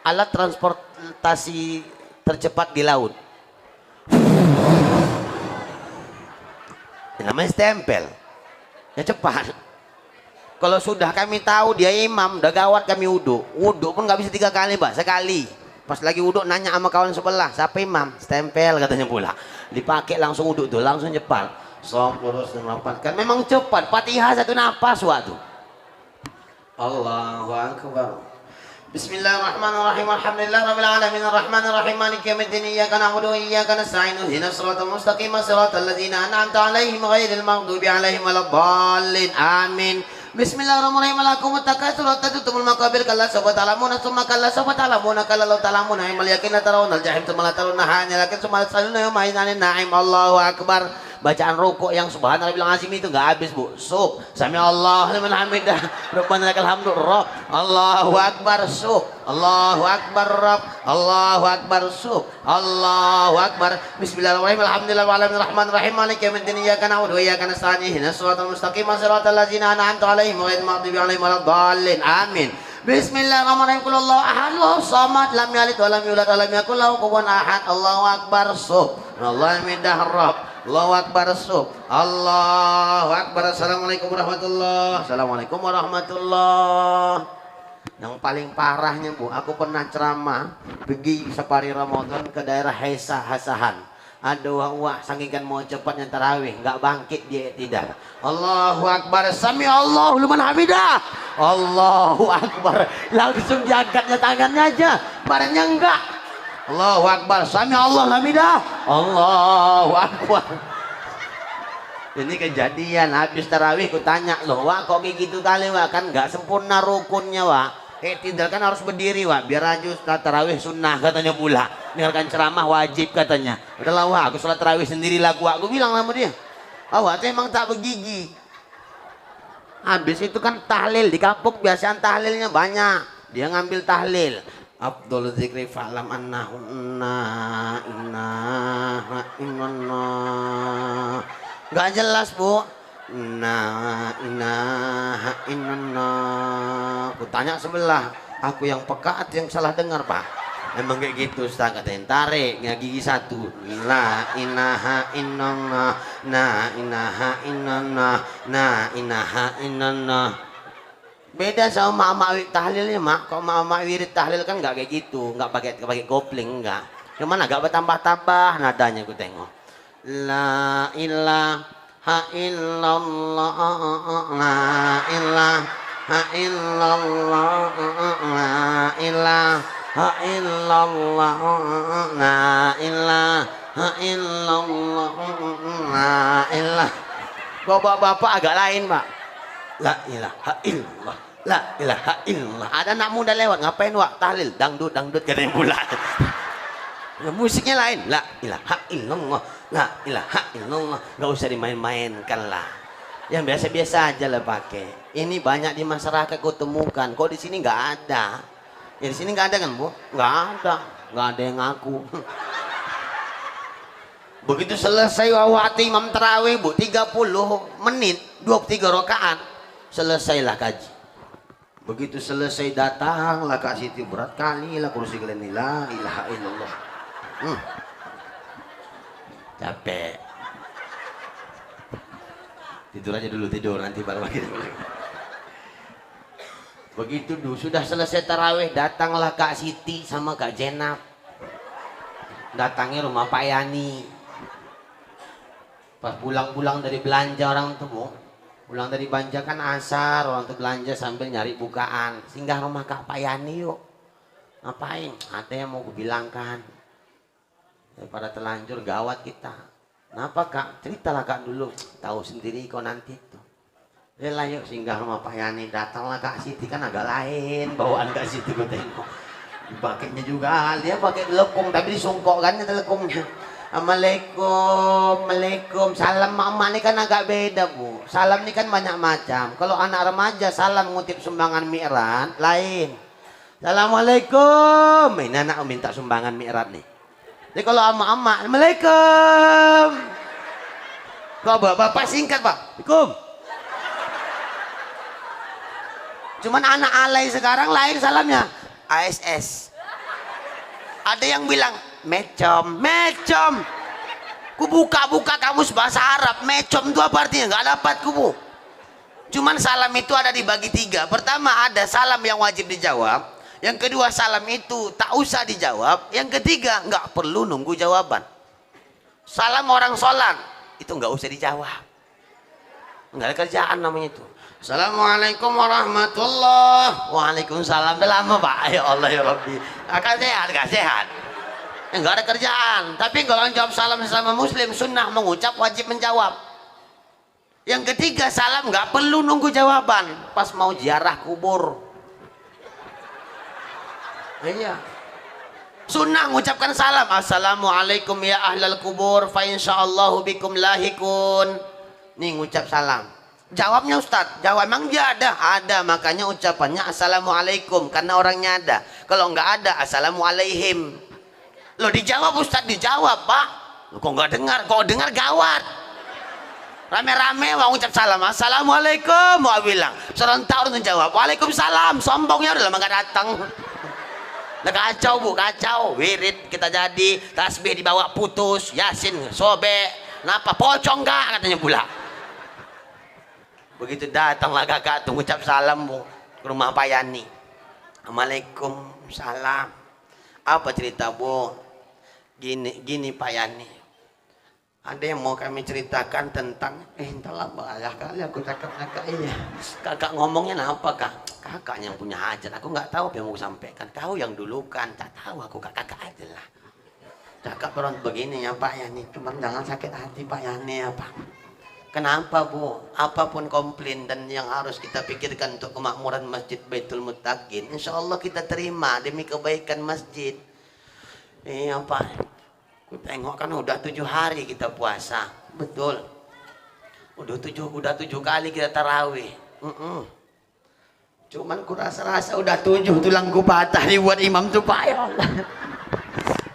Alat transportasi tercepat di laut. Namanya stempel ya cepat. Kalau sudah kami tahu dia imam, udah gawat kami wudhu pun nggak bisa 3 kali Pak, sekali. Pas lagi wudhu nanya sama kawan sebelah siapa imam, stempel katanya pula. Dipakai langsung wudhu tuh, langsung cepat. Sok lurus dan rapatkan, memang cepat. Fatihah 1 napas waktu. Allahu Akbar. Bismillahirrahmanirrahim. Alhamdulillahirabbil alamin arrahmanir rahim maliki yaumiddin iyyaka na'budu wa iyyaka nasta'in ihdinas siratal mustaqim siratal ladzina an'amta 'alaihim ghairil maghdubi 'alaihim waladdallin. Amin. Bismillahirrahmanirrahim. Lakum takatsur tatumul maqabir kalla sawfa ta'lamuna tsumma kalla sawfa ta'lamuna kalla law ta'lamuna ilmal yaqin la tarawunal jahim tsumma la tarawunnaha lakin tsumma tasaluna yawma idzin na'im. Allahu akbar. bacaan rukuk yang subhanallah bilang azim itu nggak habis bu. Sub, sami Allah liman hamidah, rabbana lakal hamdu, rob, Allahu akbar, sub, Allahu akbar, rob, Allahu akbar, sub, Allahu akbar, bismillahirrahmanirrahim, alhamdulillah wa alamin rahim, maliki yaumiddin, iyyaka na'budu wa iyyaka nasta'in, ihdinas siratal mustaqim, siratal ladzina an'amta 'alaihim ghairil maghdubi 'alaihim waladdallin. Amin. Bismillahirrahmanirrahim. Qul Allahu ahad, Allahu samad, lam yalid wa lam yulad wa lam yakul lahu kufuwan ahad. Allahu akbar, sub, Allahu midah, rob, Allahu akbar, sub, Allahu akbar. Assalamualaikum warahmatullahi. Assalamualaikum warahmatullahi. Yang paling parahnya bu, aku pernah ceramah pergi safari Ramadan ke daerah Hesa Hasahan. Aduh wah, saking kan mau cepatnya tarawih, nggak bangkit dia tidak. Allahu akbar, sami Allahu liman hamidah, Allahu akbar, langsung diangkatnya tangannya aja, badannya enggak. Allahu akbar, sami Allah hamidah, Allahu akbar. Ini kejadian habis tarawih, ku tanya loh, wah kok kayak gitu kali wah, kan nggak sempurna rukunnya wah. Tidak kan harus berdiri wah, biar aja tarawih sunnah katanya pula. Dengarkan ceramah wajib katanya. Udahlah wah, aku sholat tarawih sendiri lah gua. Aku bilang sama dia, awak emang tak begigi. Habis itu kan tahlil di kampung, biasaan tahlilnya banyak. Dia ngambil tahlil. Abdul zikri fa'lam annahu inna nggak jelas bu. Inaha inna. Aku tanya sebelah, aku yang peka atau yang salah dengar pak? Emang kayak gitu Ustaz, katanya tarik nggak gigi satu. La inaha inna, na inaha inna, na inaha inna. Beda sama mama tahlilnya mak. Kalau mama wirid tahlil kan nggak kayak gitu, nggak pakai kopling enggak. Gimana agak bertambah-tambah nadanya aku tengok. La ilaha illallah, la ilaha illallah, la ilaha illallah, la ilaha illallah, la ilaha. Bapak-bapak agak lain pak. La ilaha illallah, la ilaha illallah. Ada anak muda lewat, ngapain wak tahlil? Dangdut katanya pula. Ya, musiknya lain. La ilaha illallah, la ilaha illallah. Gak usah dimain-mainkan lah. Yang biasa-biasa aja lah pakai. Ini banyak di masyarakat kau temukan. Kok di sini nggak ada? Ya di sini nggak ada kan bu? Nggak ada yang ngaku. Begitu selesai wawati imam tarawih bu, 30 menit, 23 rakaat, selesailah kaji. Begitu selesai datanglah Kak Siti, berat kali lah kursi kalian, la ilaha illallah. Capek. Tidur aja dulu, tidur nanti baru lagi. Begitu dulu sudah selesai tarawih, datanglah Kak Siti sama Kak Jenab. Datangnya rumah Pak Yani. Pas pulang-pulang dari belanja orang tuh bu, pulang dari belanja kan asar, orang tuh belanja sambil nyari bukaan. Singgah rumah Kak Pak Yani yuk. Ngapain? Ada yang mau kubilangkan. Daripada telanjur gawat kita. Kenapa Kak? Ceritalah Kak dulu. Tahu sendiri kok nanti tuh. Lah yuk singgah rumah Pak Yani. Datanglah Kak Siti, kan agak lain bawaan Kak Siti, gue tengok. Pakainya juga dia pakai lekung tapi disungkokkan lekungnya. Assalamualaikum, salam mama ini kan agak beda bu. Salam ini kan banyak macam. Kalau anak remaja salam ngutip sumbangan mi'rat lain. Assalamualaikum, ini anak minta sumbangan mi'rat nih. Jadi kalau ama-ama, Assalamualaikum. Kalau bapak singkat pak, Assalamualaikum. Cuman anak alay sekarang lain salamnya, ASS. Ada yang bilang mecom. Ku buka kamus bahasa Arab, mecom itu apa artinya? Nggak dapat kubu. Cuman salam itu ada dibagi 3. Pertama ada salam yang wajib dijawab. Yang kedua salam itu tak usah dijawab. Yang ketiga nggak perlu nunggu jawaban. Salam orang sholat itu nggak usah dijawab. Nggak ada kerjaan namanya itu. Assalamualaikum warahmatullahi. Waalaikumsalam. Udah lama pak. Ya Allah ya Rabbi. Agak sehat. Enggak ada kerjaan. Tapi kalau jawab salam sesama muslim sunnah mengucap, wajib menjawab. Yang ketiga salam nggak perlu nunggu jawaban. Pas mau ziarah kubur. Iya. Sunnah mengucapkan salam. Assalamualaikum ya ahlal kubur fa insyaallahu bikum lahikun. Nih ngucap salam. Jawabnya Ustaz, jawab emang dia ada? Ada, makanya ucapannya assalamualaikum karena orangnya ada. Kalau nggak ada, assalamualaihim. Loh dijawab Ustaz, dijawab Pak. Loh, kok nggak dengar? Kok dengar gawat. Rame-rame mau ucap salam, assalamualaikum mau bilang. Serentak orang jawab, waalaikumsalam. Sombongnya udah lama nggak datang. Nah, kacau bu, kacau. Wirid kita jadi, tasbih dibawa putus, yasin sobek, kenapa pocong nggak katanya pula. Begitu datanglah kakak tuh ucap salam bu ke rumah Pak Yani. Waalaikumsalam. Apa cerita bu? Gini Pak Yani. Ada yang mau kami ceritakan tentang entahlah banyak kali aku cakap iya. Kakak ngomongnya apa kak? Kakaknya yang punya hajat. Aku nggak tahu apa yang mau sampaikan. Kau yang dulu kan tak tahu aku kakak aja lah. Cakap orang begini ya Pak Yani. Cuma jangan sakit hati Pak Yani ya Pak. Kenapa bu? Apapun komplain dan yang harus kita pikirkan untuk kemakmuran Masjid Baitul Muttaqin, insya Allah kita terima demi kebaikan masjid. Iya Pak. Ku tengok kan udah 7 hari kita puasa, betul. Udah 7 kali kita tarawih. Cuman ku rasa udah 7 tulangku patah dibuat imam tuh Pak ya Allah.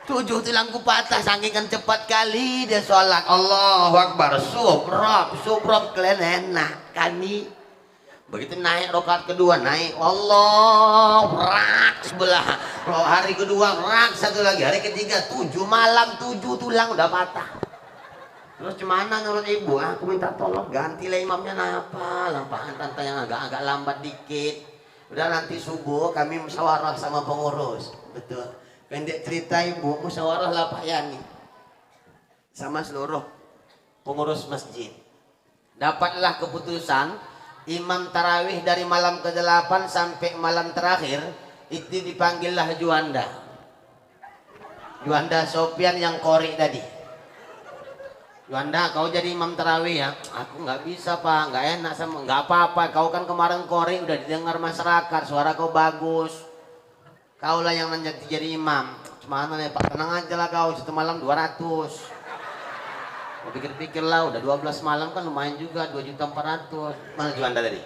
7 tulangku patah saking kan cepat kali dia sholat. Allahu Akbar, subrab kalian enak kami. Begitu naik rakaat kedua naik Allah rak sebelah, hari kedua rak satu lagi, hari ketiga 7 malam 7 tulang udah patah. Terus gimana menurut ibu? Aku minta tolong gantilah imamnya napa lampahan tante yang agak lambat dikit. Udah nanti subuh kami musyawarah sama pengurus. Betul. Pendek cerita ibu, musyawarah lah Pak Yani sama seluruh pengurus masjid. Dapatlah keputusan imam tarawih dari malam ke-8 sampai malam terakhir itu dipanggillah Juanda Sofian yang korek tadi. Juanda, kau jadi imam tarawih ya? Aku nggak bisa Pak, nggak enak sama. Nggak apa-apa, kau kan kemarin korek udah didengar masyarakat, suara kau bagus. Kaulah yang nanti jadi imam. Cuma nih Pak, tenang aja lah kau, satu malam 200. Mau pikir-pikir lah, udah 12 malam kan lumayan juga, 2.400.000. Mana Juanda tadi?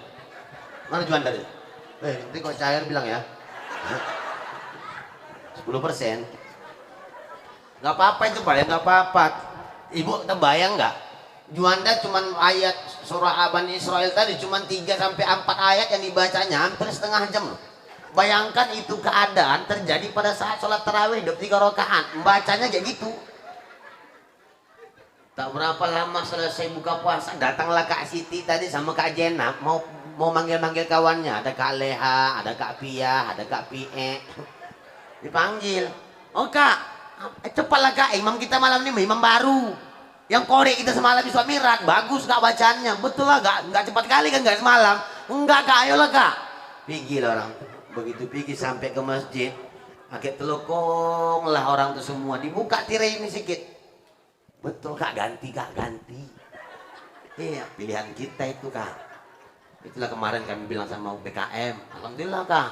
Nanti kok cair bilang ya 10%. Gak apa-apa itu Pak ya, gak apa-apa. Ibu terbayang gak? Juanda cuman ayat surah Bani Israel tadi cuman 3-4 ayat yang dibacanya hampir setengah jam. Bayangkan itu keadaan terjadi pada saat sholat tarawih 3 rakaat. Bacanya kayak gitu. Tak berapa lama selesai buka puasa, datanglah Kak Siti tadi sama Kak Jenab mau manggil-manggil kawannya. Ada Kak Leha, ada Kak Pia, ada Kak Pie. Dipanggil. Oh Kak, cepatlah Kak, imam kita malam ini imam baru. Yang korek kita semalam di Mi'raj, bagus Kak bacaannya. Betul lah, nggak cepat kali kan nggak semalam. Enggak Kak, ayolah Kak. Pergi lah orang. Begitu pergi sampai ke masjid, pakai telukong lah orang itu semua. Dibuka tirai ini sedikit. Betul Kak, ganti. Iya, pilihan kita itu Kak. Itulah kemarin kami bilang sama UPKM. Alhamdulillah Kak,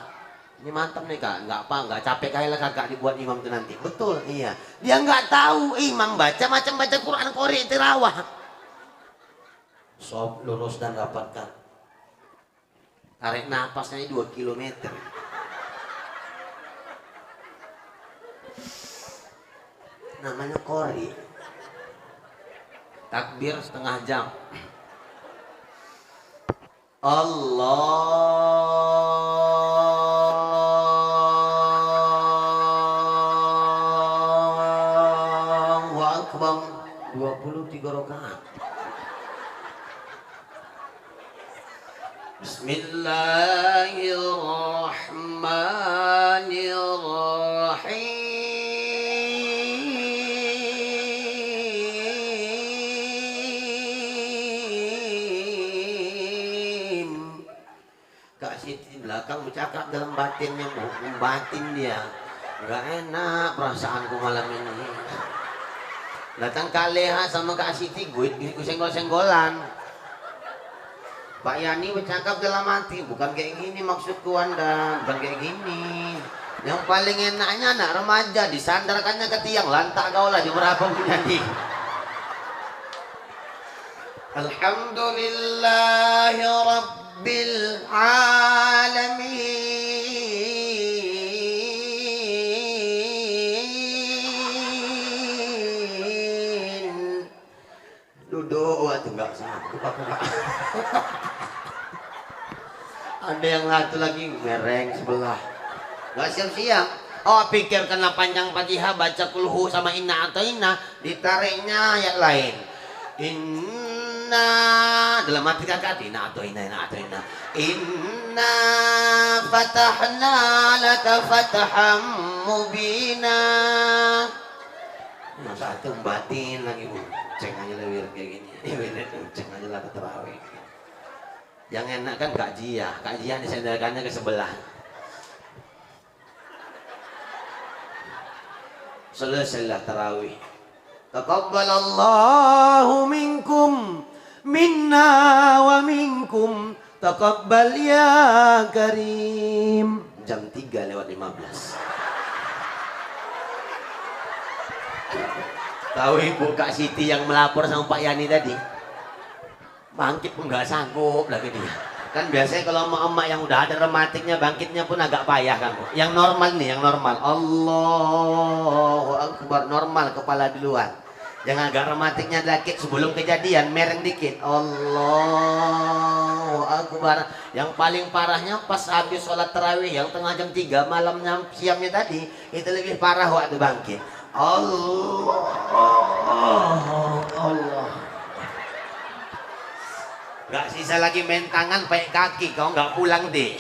ini mantap nih Kak. Nggak capek kali lah Kakak dibuat imam itu nanti. Betul, iya. Dia nggak tahu imam baca macam baca Quran Qori tirawah. Sob lurus dan rapatkan. Tarik napasnya 2 kilometer. Namanya Qori. Takbir setengah jam. Allahu Akbar. 23 rakaat. Bismillahirrahmanirrahim. Belakang bercakap dalam batinnya, batin dia nggak enak perasaanku malam ini. Datang Kak Leha sama Kak Siti gue senggol-senggolan. Pak Yani bercakap dalam hati, bukan kayak gini maksudku Anda, bukan kayak gini. Yang paling enaknya anak remaja disandarkannya ke tiang, lantak kau lah di berapa punya di. Alhamdulillahi Rabbil Alamin. Duduk waktu enggak sanggup aku enggak. Ada yang satu lagi mereng sebelah. Enggak siap-siap. Oh, pikir kena panjang Fatihah baca kulhu sama inna atau inna, ditariknya ayat lain. Inna dalam hati kakak inna atau inna inna fatahna laka fataham mubina. Nah, satu batin lagi bu, ceng aja lewir kayak gini, ceng aja lah terawih. Yang enak kan kajian disandarkannya ke sebelah. Selesailah tarawih. Taqabbalallahu minkum minna wa minkum taqabbal ya karim. Jam 3:15. Tahu ibu Kak Siti yang melapor sama Pak Yani tadi? Bangkit pun nggak sanggup lagi dia. Kan biasanya kalau emak-emak yang udah ada rematiknya bangkitnya pun agak payah kan. Yang normal nih, yang normal. Allahu Akbar, normal kepala duluan. Yang agak rematiknya dikit sebelum kejadian mereng dikit. Allahu Akbar. Yang paling parahnya pas habis sholat tarawih yang tengah jam 3 malamnya siamnya tadi itu lebih parah waktu bangkit. Allah. Gak sisa lagi main tangan pakai kaki. Kau nggak pulang deh.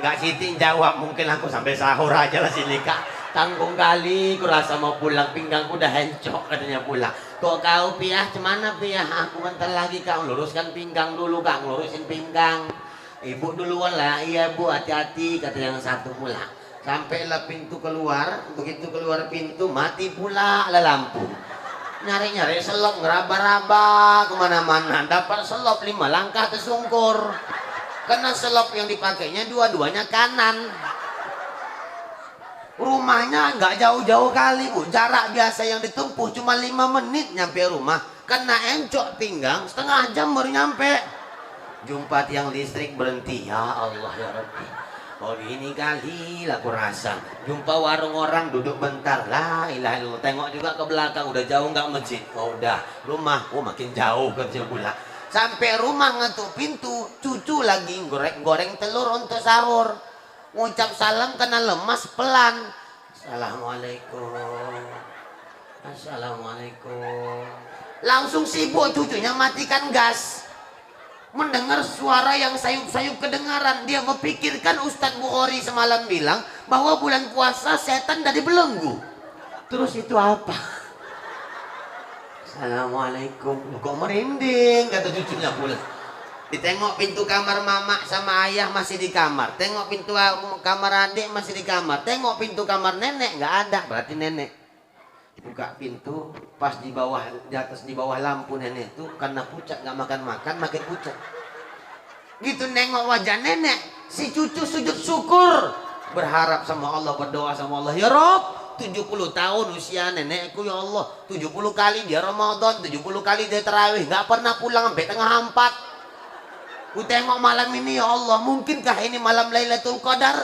Nggak Siti jawab, mungkin aku sampai sahur aja lah sini Kak. Tanggung kali, kurasa mau pulang, pinggangku udah hencok katanya pulang. Kok kau Piah, cemana Piah? Aku bentar lagi Kak, luruskan pinggang dulu Kak, lurusin pinggang. Ibu duluan lah, iya Bu, hati-hati kata yang satu pula. Sampailah pintu keluar, begitu keluar pintu mati pula lah lampu. Nyari-nyari selop, ngeraba-raba kemana-mana, dapat selop 5 langkah tersungkur. Karena selop yang dipakainya dua-duanya kanan. Rumahnya nggak jauh-jauh kali Bu, jarak biasa yang ditempuh cuma 5 menit nyampe rumah. Kena encok pinggang, setengah jam baru nyampe. Jumpa tiang listrik berhenti, ya Allah ya Rabbi. Oh gini kali lah aku rasa. Jumpa warung orang duduk bentar, lah ilah illallah. Tengok juga ke belakang, udah jauh nggak masjid? Oh udah, rumah, oh makin jauh kerja pula. Sampai rumah ngetuk pintu, cucu lagi goreng telur untuk sahur. Ngucap salam kena lemas pelan. Assalamualaikum. Langsung sibuk cucunya matikan gas. Mendengar suara yang sayup-sayup kedengaran, dia memikirkan Ustadz Bukhari semalam bilang bahwa bulan puasa setan dari belenggu. Terus itu apa? Assalamualaikum. Kok merinding kata cucunya pula. Ditengok pintu kamar mama sama ayah masih di kamar. Tengok pintu kamar adik masih di kamar. Tengok pintu kamar nenek nggak ada. Berarti nenek. Buka pintu pas di atas di bawah lampu nenek itu karena pucat nggak makan makin pucat. Gitu nengok wajah nenek, si cucu sujud syukur, berharap sama Allah, berdoa sama Allah, ya Rob, 70 tahun usia nenekku ya Allah, 70 kali dia Ramadan, 70 kali dia tarawih, nggak pernah pulang sampai tengah 4. Ku tengok malam ini ya Allah, mungkinkah ini malam Lailatul Qadar?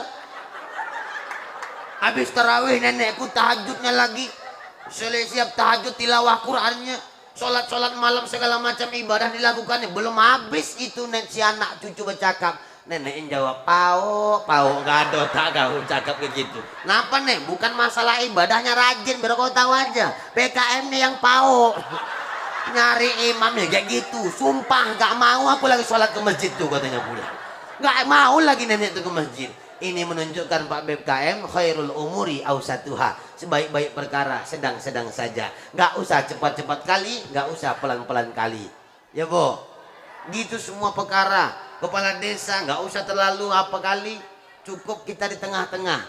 Habis tarawih nenekku tahajudnya lagi. Siap tahajud tilawah Qur'annya, sholat malam segala macam ibadah dilakukannya. Belum habis itu si anak cucu bercakap. Nenek yang jawab pau nggak ada tak kau cakap begitu. Kenapa nih? Bukan masalah ibadahnya rajin, biar kau tahu aja. PKM nih yang pau. Nyari imamnya kayak gitu. Sumpah nggak mau aku lagi sholat ke masjid tuh katanya pula. Nggak mau lagi nenek tuh ke masjid. Ini menunjukkan Pak BKM khairul umuri ausatuha, sebaik-baik perkara sedang-sedang saja. Nggak usah cepat-cepat kali, nggak usah pelan-pelan kali. Ya Bu, gitu semua perkara. Kepala desa nggak usah terlalu apa kali, cukup kita di tengah-tengah.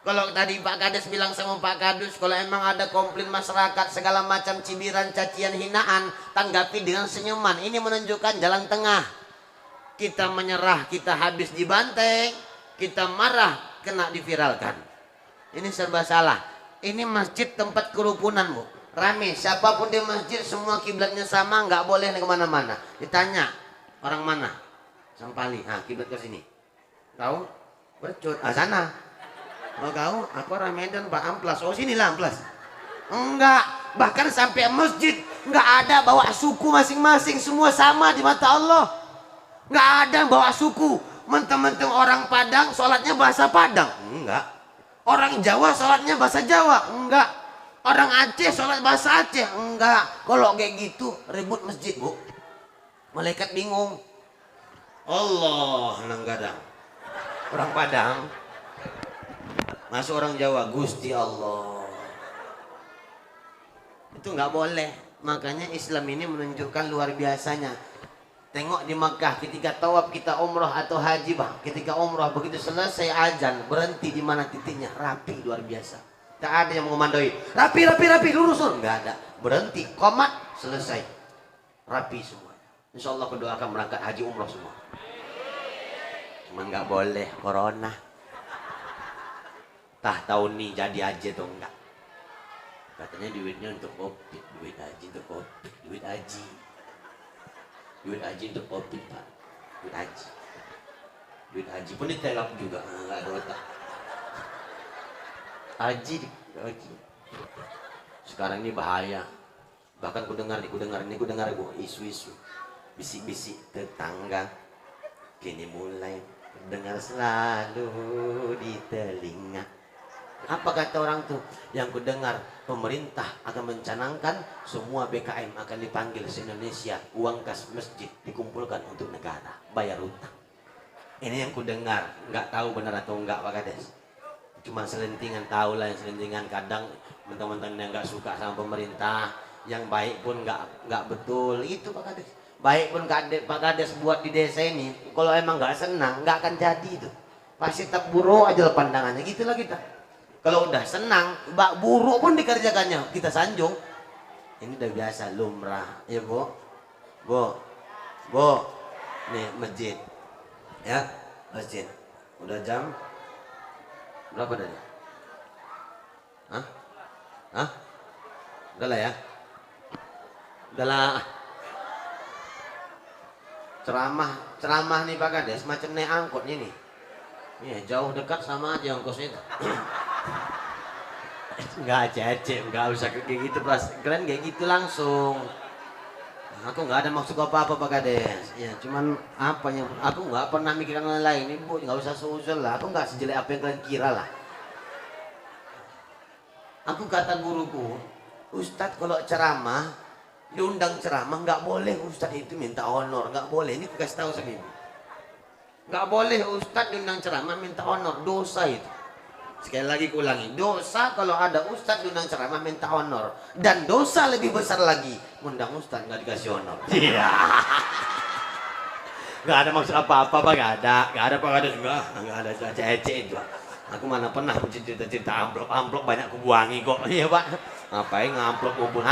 Kalau tadi Pak Kades bilang sama Pak Kadus, kalau emang ada komplain masyarakat segala macam cibiran, cacian, hinaan, tanggapi dengan senyuman. Ini menunjukkan jalan tengah. Kita menyerah, kita habis di banteng. kita marah, kena diviralkan. Ini serba salah. Ini masjid tempat kerukunan, Bu. Rame, siapapun di masjid semua kiblatnya sama, nggak boleh kemana-mana. Ditanya orang mana, Sampali, kiblat ke sini. Tahu? Bercut, sana. Oh kau, aku orang Medan Pak, Amplas. Oh sinilah Amplas. Enggak, bahkan sampai masjid nggak ada bawa suku masing-masing, semua sama di mata Allah. Nggak ada bawa suku. Mentang-mentang orang Padang, sholatnya bahasa Padang. Enggak. Orang Jawa, sholatnya bahasa Jawa. Enggak. Orang Aceh sholat bahasa Aceh. Enggak. Kalau kayak gitu ribut masjid, Bu. Malaikat bingung. Allah nanggadang. Orang Padang masuk orang Jawa, Gusti Allah. Itu nggak boleh. Makanya Islam ini menunjukkan luar biasanya. Tengok di Makkah ketika tawaf kita umrah atau haji, Bang. Ketika umrah begitu selesai azan, berhenti di mana titiknya, rapi luar biasa. Tak ada yang mengomandoi, rapi, lurus. Nggak ada. Berhenti, komat, selesai. Rapi semua. Insya Allah berdoa akan berangkat haji umrah semua. Cuman nggak boleh corona. Tah tahun ini jadi aja atau enggak. Katanya duitnya untuk COVID, duit haji untuk COVID, duit haji. Duit haji untuk COVID, Pak. Duit haji. Duit haji pun ditelak juga, nggak ada otak. Haji. Sekarang ini bahaya. Bahkan ku dengar isu-isu, bisik-bisik tetangga. Kini mulai dengar selalu di telinga. Apa kata orang tuh? Yang ku dengar pemerintah akan mencanangkan semua BKM akan dipanggil se-Indonesia. Uang kas masjid dikumpulkan untuk negara, bayar hutang. Ini yang ku dengar, nggak tahu benar atau enggak, Pak Kades. Cuma selentingan, tahu lah yang selentingan. Kadang teman-teman yang nggak suka sama pemerintah, yang baik pun nggak betul. Itu Pak Kades. Baik pun Pak Kades buat di desa ini, kalau emang nggak senang, nggak akan jadi itu. Pasti tak buruk aja pandangannya. Gitulah kita. Kalau udah senang, buruk pun dikerjakannya, kita sanjung. Ini udah biasa, lumrah. Ya Bu, nih masjid, ya masjid. Udah jam berapa tadi? Udah lah ya. Udahlah. Ceramah nih Pak Kades, macam naik angkot ini. Iya, jauh dekat sama aja ongkosnya itu. Enggak cecek, enggak usah kayak gitu, Pras. Kalian kayak gitu langsung. Aku nggak ada maksud apa-apa Pak Kades. Ya, cuman apa yang aku nggak pernah mikirkan yang lain. Ibu nggak usah seuzon lah. Aku nggak sejelek apa yang kalian kira lah. Aku kata guruku, Ustadz kalau ceramah, diundang ceramah nggak boleh Ustadz itu minta honor, nggak boleh. Ini aku kasih tahu sama ibu. Nggak boleh Ustadz diundang ceramah minta honor, dosa itu. Sekali lagi kulangi, dosa kalau ada Ustadz diundang ceramah minta honor. Dan dosa lebih besar lagi, undang Ustadz nggak dikasih honor. Iya. Nggak ada maksud apa-apa Pak, nggak ada Pak, nggak ada cece itu. Aku mana pernah cerita-cerita amplop banyak aku buangi kok. Iya Pak, ngapain ngamplop kumpul?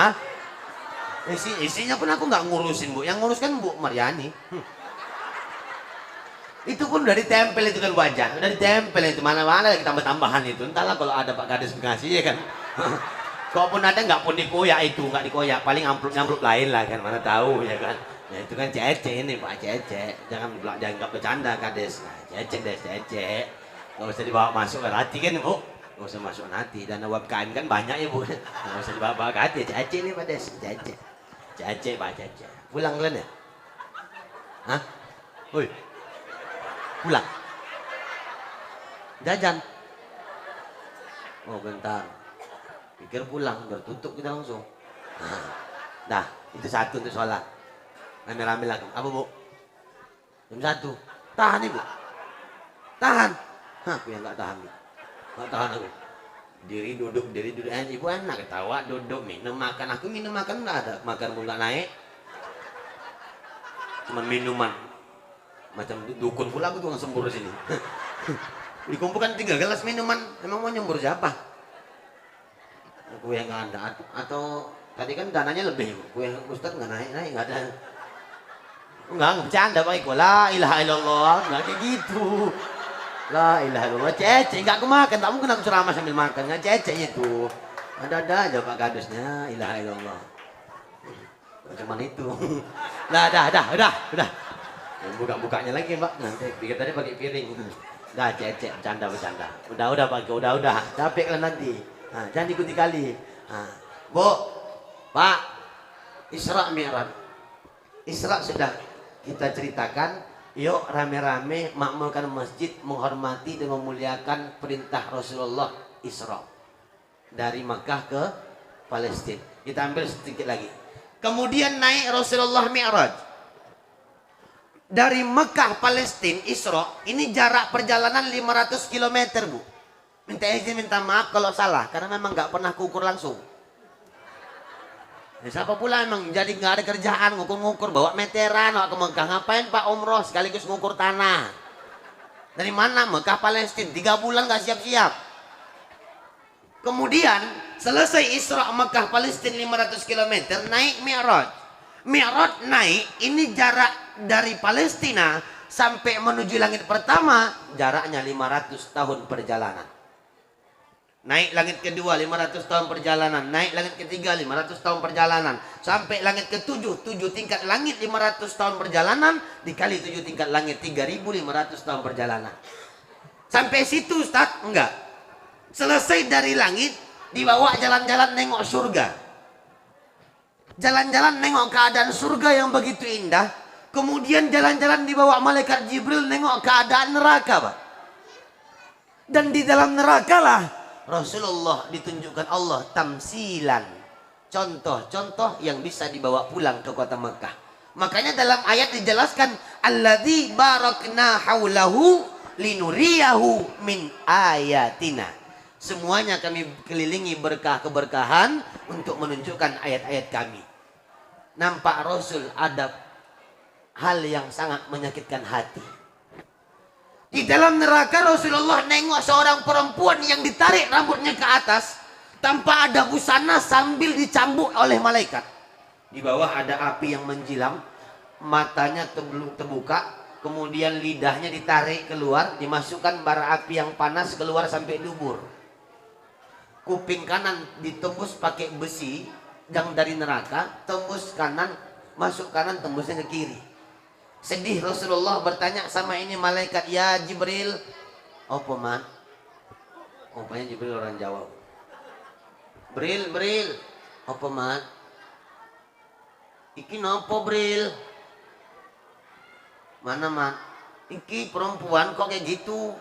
Isinya pun aku nggak ngurusin Bu, yang nguruskan Bu Mariani. Itu pun udah ditempel itu kan wajah, udah ditempel itu, mana-mana lagi tambah-tambahan itu. Entahlah kalau ada Pak Kades ngasih ya kan. Kalaupun ada nggak pun dikoyak itu, nggak dikoyak, paling amplop lain lah kan, mana tahu ya kan. Ya itu kan cece ini Pak, cece. Jangan nggak bercanda Kades. Nah, cece. Nggak usah dibawa masuk ke hati kan Bu. Nggak usah masuk hati, dan UMKM kan banyak ya Bu. Nggak usah dibawa ke hati, cece ini Pak Des, cece Pak, cece. Pulang kalian ya? Hah? Woi. Pulang jajan. Oh bentar, pikir pulang bertutup kita langsung. Nah itu satu untuk sholat rame-rame lagi. Apa Bu? Jam 1 tahan Ibu, tahan. Aku yang nggak tahan aku. Diri duduk Ibu enak ketawa, duduk minum makan. Aku minum makan nggak ada, makan pun nggak naik, cuman minuman. Macam dukun pula aku tuh sembur sini. Dikumpulkan 3 gelas minuman, emang mau nyembur siapa? Gue yang nggak ada, atau tadi kan dananya lebih, gue yang Ustadz nggak naik nggak ada. Enggak bercanda Pak Iko, la ilaha illallah, nggak kayak gitu. La ilaha illallah, cece, enggak aku makan, tak mungkin aku ceramah sambil makan, nggak cece itu. Ada aja Pak Kadusnya, ilaha illallah. Cuman itu. Lah, udah. Buka-bukanya lagi Pak, nanti pikir tadi pakai piring. Dah cece, bercanda. Udah Pak, udah. Capek lah nanti. Nah, jangan ikuti kali. Nah, Bu, Pak, Isra Mi'raj. Isra sudah kita ceritakan. Yuk rame-rame makmurkan masjid, menghormati dan memuliakan perintah Rasulullah Isra dari Makkah ke Palestina. Kita ambil sedikit lagi. Kemudian naik Rasulullah Mi'raj dari Makkah Palestina Isra. Ini jarak perjalanan 500 km Bu. Minta maaf kalau salah karena memang nggak pernah kukur langsung. Ya, siapa pula emang jadi nggak ada kerjaan ngukur-ngukur bawa meteran bawa ke Mekah, ngapain Pak umroh sekaligus ngukur tanah. Dari mana? Mekah Palestina 3 bulan nggak siap-siap. Kemudian selesai Isra Mekah Palestina 500 km naik Mi'raj. Mi'raj naik ini jarak dari Palestina sampai menuju langit pertama jaraknya 500 tahun perjalanan. Naik langit kedua 500 tahun perjalanan, naik langit ketiga 500 tahun perjalanan, sampai langit ke-7, 7 tingkat langit 500 tahun perjalanan dikali 7 tingkat langit 3.500 tahun perjalanan. Sampai situ Ustaz? Enggak. Selesai dari langit dibawa jalan-jalan nengok surga. Jalan-jalan nengok keadaan surga yang begitu indah. Kemudian jalan-jalan dibawa malaikat Jibril nengok keadaan neraka, Pak. Dan di dalam neraka lah Rasulullah ditunjukkan Allah tamsilan, contoh-contoh yang bisa dibawa pulang ke kota Mekah. Makanya dalam ayat dijelaskan alladzi barakna haulahu linuriyahu min ayatina. Semuanya kami kelilingi berkah-keberkahan untuk menunjukkan ayat-ayat kami. Nampak Rasul ada hal yang sangat menyakitkan hati. Di dalam neraka Rasulullah nengok seorang perempuan yang ditarik rambutnya ke atas tanpa ada busana sambil dicambuk oleh malaikat. Di bawah ada api yang menjilam, matanya terbuka, kemudian lidahnya ditarik keluar, dimasukkan bara api yang panas keluar sampai dubur. Kuping kanan ditembus pakai besi yang dari neraka, tembus kanan, masuk kanan, tembusnya ke kiri. Sedih Rasulullah bertanya sama ini malaikat, ya Jibril, apa man? Rupanya Jibril orang Jawa. Bril, apa man? Iki nopo Bril? Mana man? Iki perempuan kok kayak gitu?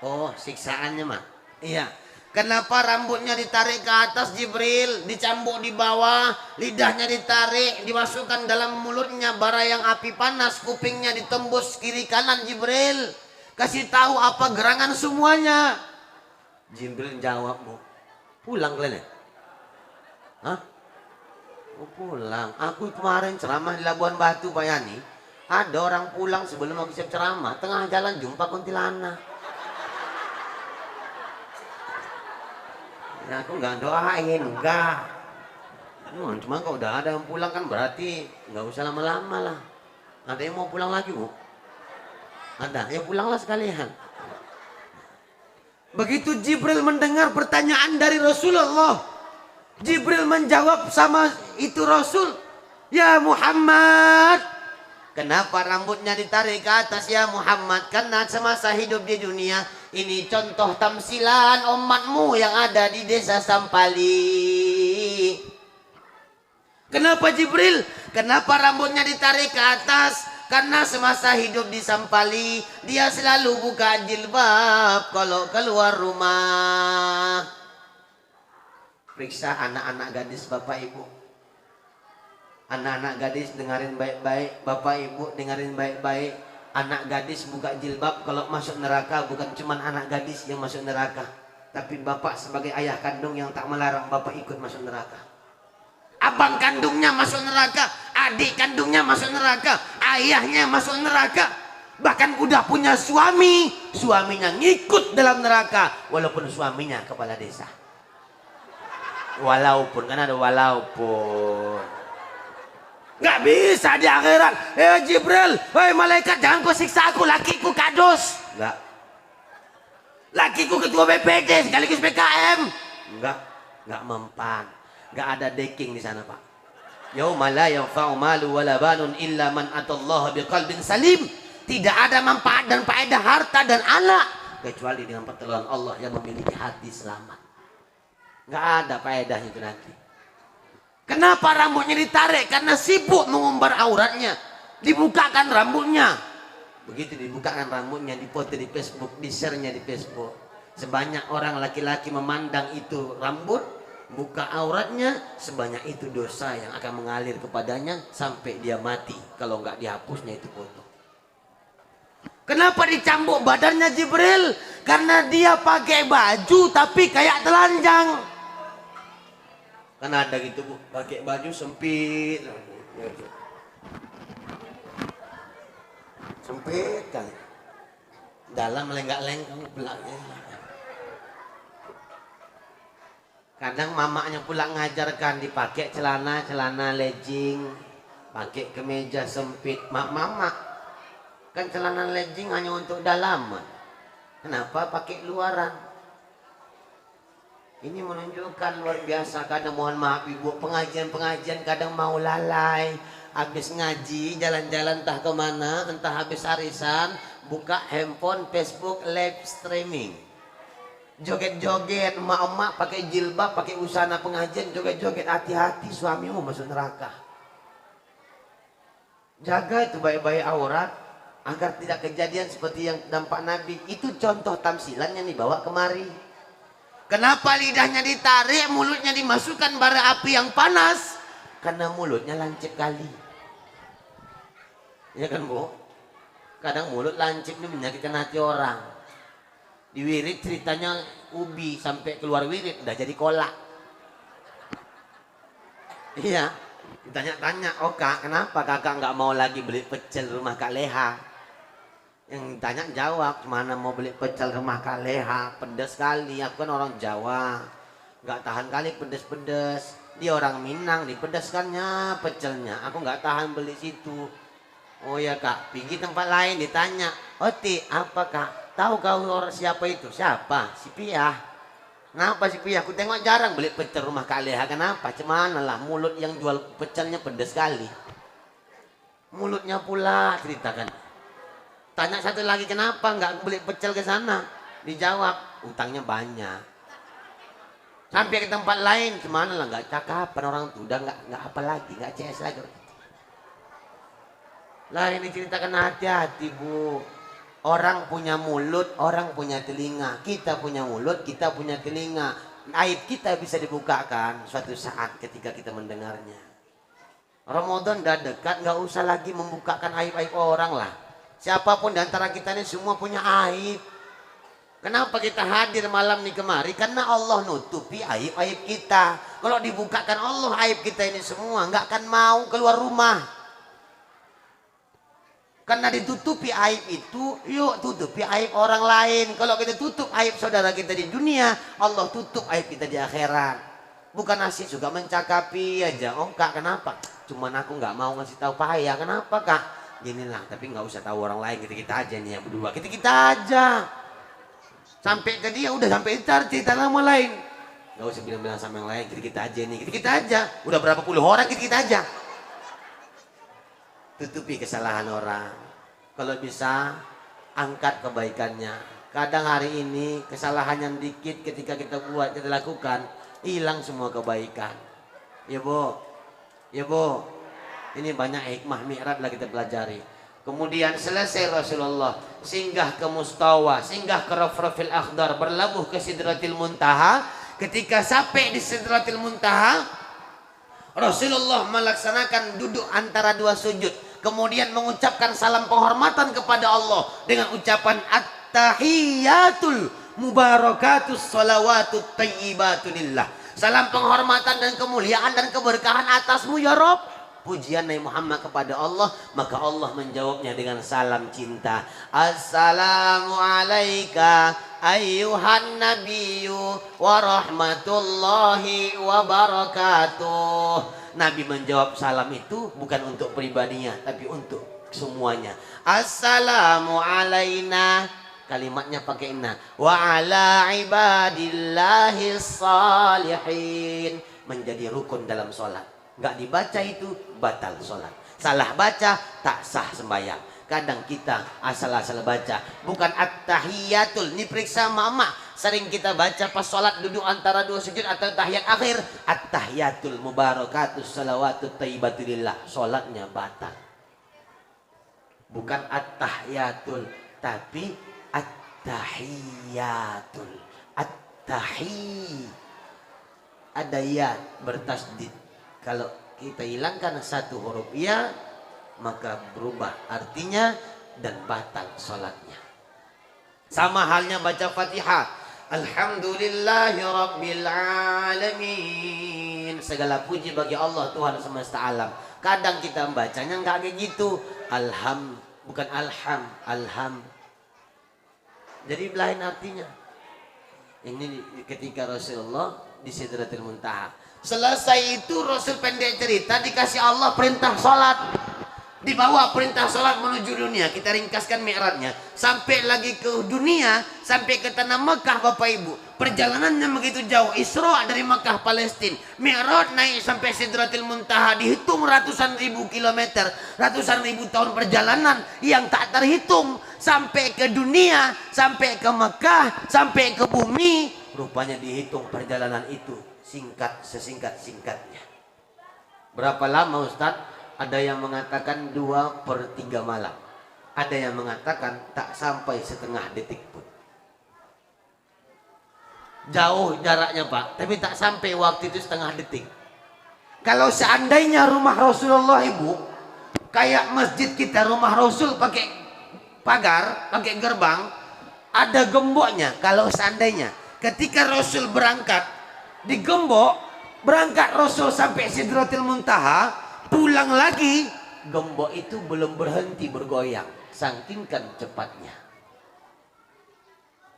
Oh siksaannya man? Iya. Kenapa rambutnya ditarik ke atas Jibril, dicambuk di bawah, lidahnya ditarik, dimasukkan dalam mulutnya bara yang api panas, kupingnya ditembus kiri kanan Jibril. Kasih tahu apa gerangan semuanya. Jibril jawab, Bu, pulang kalian ya? Hah? Oh, pulang. Aku kemarin ceramah di Labuan Batu Pak Yani. Ada orang pulang sebelum aku siap ceramah, tengah jalan jumpa kuntilanak. Ya aku nggak doain, enggak. Cuma kalau udah ada yang pulang kan berarti nggak usah lama-lama lah. Ada yang mau pulang lagi Bu? Ada, ya pulanglah sekalian. Begitu Jibril mendengar pertanyaan dari Rasulullah, Jibril menjawab sama itu Rasul, ya Muhammad, kenapa rambutnya ditarik ke atas ya Muhammad? Karena semasa hidup di dunia ini contoh tamsilan umatmu yang ada di desa Sampali. Kenapa Jibril? Kenapa rambutnya ditarik ke atas? Karena semasa hidup di Sampali dia selalu buka jilbab kalau keluar rumah. Periksa anak-anak gadis Bapak Ibu. Anak-anak gadis dengerin baik-baik, Bapak Ibu dengerin baik-baik. Anak gadis buka jilbab kalau masuk neraka bukan cuma anak gadis yang masuk neraka, tapi bapak sebagai ayah kandung yang tak melarang bapak ikut masuk neraka. Abang kandungnya masuk neraka, adik kandungnya masuk neraka, ayahnya masuk neraka. Bahkan udah punya suami, suaminya ngikut dalam neraka walaupun suaminya kepala desa. Walaupun, kan ada walaupun. Nggak bisa di akhirat. Jibril, woi malaikat jangan kau siksa aku, lakiku Kadus. Enggak. Lakiku ketua BPD sekaligus PKM. Enggak mempan. Enggak ada decking di sana, Pak. Yauma la yanfa'u malu wala banun illa man atallaha biqalbin salim. Tidak ada manfaat dan faedah harta dan anak kecuali dengan pertolongan Allah yang memiliki hati selamat. Enggak ada faedahnya itu nanti. Kenapa rambutnya ditarik? Karena sibuk mengumbar auratnya. Dibukakan rambutnya. Begitu dibukakan rambutnya, dipoto di Facebook, di-share-nya di Facebook. Sebanyak orang laki-laki memandang itu rambut, buka auratnya, sebanyak itu dosa yang akan mengalir kepadanya sampai dia mati kalau nggak dihapusnya itu foto. Kenapa dicambuk badannya Jibril? Karena dia pakai baju tapi kayak telanjang. Kan ada gitu, Bu, pakai baju sempit. Sempit kan. Dalam lenggak-lenggok belakangnya. Kadang mamanya pula ngajarkan dipakai celana legging, pakai kemeja sempit. Mama kan celana legging hanya untuk dalaman. Kenapa pakai luaran? Ini menunjukkan luar biasa. Kadang mohon maaf ibu, pengajian kadang mau lalai. Habis ngaji jalan-jalan entah kemana, entah habis arisan, buka handphone Facebook live streaming. Joget-joget, emak-emak pakai jilbab, pakai busana pengajian, joget-joget. Hati-hati suamimu masuk neraka. Jaga itu baik-baik aurat agar tidak kejadian seperti yang dampak Nabi. Itu contoh tamsilan yang dibawa kemari. Kenapa lidahnya ditarik, mulutnya dimasukkan bara api yang panas? Karena mulutnya lancip kali. Ya kan, Bu? Kadang mulut lancip ini menyakitkan hati orang. Di wirid ceritanya ubi sampai keluar wirid udah jadi kolak. Iya, ditanya-tanya, "Oh Kak, kenapa Kakak nggak mau lagi beli pecel rumah Kak Leha?" Yang ditanya jawab, "Mana mau beli pecel rumah Kak Leha, pedas sekali. Aku kan orang Jawa, nggak tahan kali pedes-pedes. Dia orang Minang, dipedaskannya pecelnya. Aku nggak tahan beli situ." "Oh ya Kak, pergi tempat lain." Ditanya, "Oti, apa Kak? Tahu kau orang siapa itu?" "Siapa?" "Si Piah." "Kenapa si Piah? Aku tengok jarang beli pecel rumah Kak Leha." "Kenapa?" "Cuman lah mulut yang jual pecelnya pedes sekali." Mulutnya pula ceritakan. Tanya satu lagi, "Kenapa nggak beli pecel ke sana?" Dijawab, "Utangnya banyak." Sampai ke tempat lain, "Gimana lah, nggak cakapan orang tuh, udah nggak apa lagi, nggak CS lagi." Lah ini ceritakan hati-hati, Bu. Orang punya mulut, orang punya telinga. Kita punya mulut, kita punya telinga. Aib kita bisa dibukakan suatu saat ketika kita mendengarnya. Ramadan udah dekat, nggak usah lagi membukakan aib-aib orang lah. Siapapun di antara kita ini semua punya aib. Kenapa kita hadir malam ini kemari? Karena Allah nutupi aib-aib kita. Kalau dibukakan Allah aib kita ini semua, nggak akan mau keluar rumah. Karena ditutupi aib itu, yuk tutupi aib orang lain. Kalau kita tutup aib saudara kita di dunia, Allah tutup aib kita di akhirat. Bukan asik juga mencakapi aja. "Oh Kak, kenapa?" "Cuman aku nggak mau ngasih tahu Paya." "Kenapa Kak?" "Gini lah, tapi nggak usah tahu orang lain, kita aja nih yang berdua, kita aja." Sampai ke dia udah sampai ntar cerita nama lain, nggak usah bilang-bilang sama yang lain, kita aja nih, kita aja. Udah berapa puluh orang, kita aja. Tutupi kesalahan orang. Kalau bisa angkat kebaikannya. Kadang hari ini kesalahan yang dikit ketika kita buat, kita lakukan, hilang semua kebaikan. Ya Bu, ya Bu. Ini banyak hikmah mi'raj lah kita pelajari. Kemudian selesai Rasulullah singgah ke Mustawa, singgah ke Rafrafil Akhdar, berlabuh ke Sidratil Muntaha. Ketika sampai di Sidratil Muntaha, Rasulullah melaksanakan duduk antara dua sujud, kemudian mengucapkan salam penghormatan kepada Allah dengan ucapan at-tahiyatul mubarakatus salawatut tayyibatulillah. Salam penghormatan dan kemuliaan dan keberkahan atasmu ya Rabb. Pujian Nabi Muhammad kepada Allah, maka Allah menjawabnya dengan salam cinta. Assalamu alayka ayyuhan nabiyyu wa rahmatullahi wa barakatuh. Nabi menjawab salam itu bukan untuk pribadinya, tapi untuk semuanya. Assalamu alayna Kalimatnya pakai inna. Wa ala ibadillahi salihin. Menjadi rukun dalam sholat. Nggak dibaca itu batal sholat. Salah baca tak sah sembahyang. Kadang kita asal-asal baca. Bukan at-tahiyatul. Ini periksa mama. Sering kita baca pas sholat duduk antara dua sujud atau tahiyat akhir. At-tahiyatul mubarakatus salawatut tayyibatulillah. Sholatnya batal. Bukan at-tahiyatul. Tapi at-tahiyatul. At-tahi. Ada ya bertasdid. Kalau kita hilangkan satu huruf ya, maka berubah artinya dan batal sholatnya. Sama halnya baca Fatihah. Alhamdulillahi Rabbil Alamin. Segala puji bagi Allah Tuhan semesta alam. Kadang kita membacanya nggak kayak gitu. Bukan alham. Jadi lain artinya. Ini ketika Rasulullah di Sidratil Muntaha. Selesai itu Rasul pendek cerita dikasih Allah perintah sholat. Dibawa perintah sholat menuju dunia. Kita ringkaskan mi'rajnya. Sampai lagi ke dunia. Sampai ke tanah Mekah Bapak Ibu. Perjalanannya begitu jauh. Isra dari Mekah Palestina. Mi'raj naik sampai Sidratil Muntaha. Dihitung ratusan ribu kilometer. Ratusan ribu tahun perjalanan. Yang tak terhitung. Sampai ke dunia. Sampai ke Mekah. Sampai ke bumi. Rupanya dihitung perjalanan itu. Singkat sesingkat-singkatnya. Berapa lama Ustadz? Ada yang mengatakan 2/3 malam. Ada yang mengatakan tak sampai setengah detik pun. Jauh jaraknya Pak, tapi tak sampai waktu itu setengah detik. Kalau seandainya rumah Rasulullah Ibu, kayak masjid kita rumah Rasul pakai pagar, pakai gerbang, ada gemboknya. Kalau seandainya ketika Rasul berangkat digembok, berangkat Rasul sampai Sidratil Muntaha, pulang lagi, gembok itu belum berhenti bergoyang. Sangkingkan cepatnya.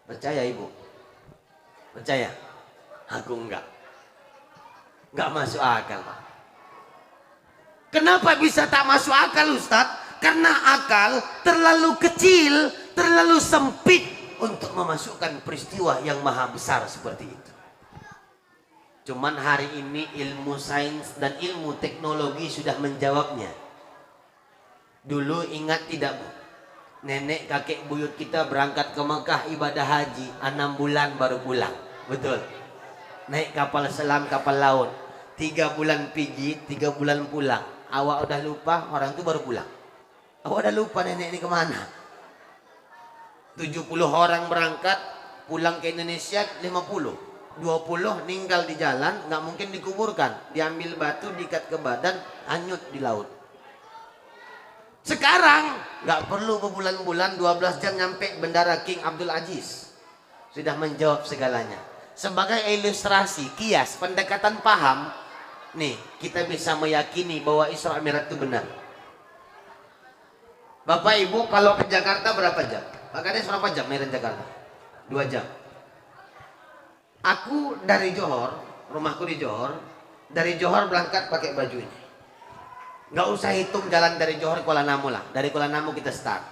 Percaya Ibu? Percaya? Aku enggak. Enggak masuk akal Pak. Kenapa bisa tak masuk akal Ustadz? Karena akal terlalu kecil, terlalu sempit untuk memasukkan peristiwa yang maha besar seperti itu. Cuman hari ini ilmu sains dan ilmu teknologi sudah menjawabnya. Dulu ingat tidak Bu? Nenek kakek buyut kita berangkat ke Mekah ibadah haji 6 bulan baru pulang. Betul. Naik kapal selam, kapal laut. 3 bulan pergi, 3 bulan pulang. Awak udah lupa orang itu baru pulang. Awak udah lupa nenek ini kemana? 70 orang berangkat, pulang ke Indonesia 50. 20 ninggal di jalan, nggak mungkin dikuburkan, diambil batu diikat ke badan, hanyut di laut. Sekarang nggak perlu berbulan-bulan, 12 jam nyampe Bandara King Abdul Aziz. Sudah menjawab segalanya. Sebagai ilustrasi, kias, pendekatan paham, nih kita bisa meyakini bahwa Isra Mi'raj itu benar. Bapak Ibu kalau ke Jakarta berapa jam? Pak Kades berapa jam Mi'raj Jakarta? 2 jam. Aku dari Johor, rumahku di Johor, dari Johor berangkat pakai baju ini. Nggak usah hitung jalan dari Johor ke Kuala Namu lah. Dari Kuala Namu kita start.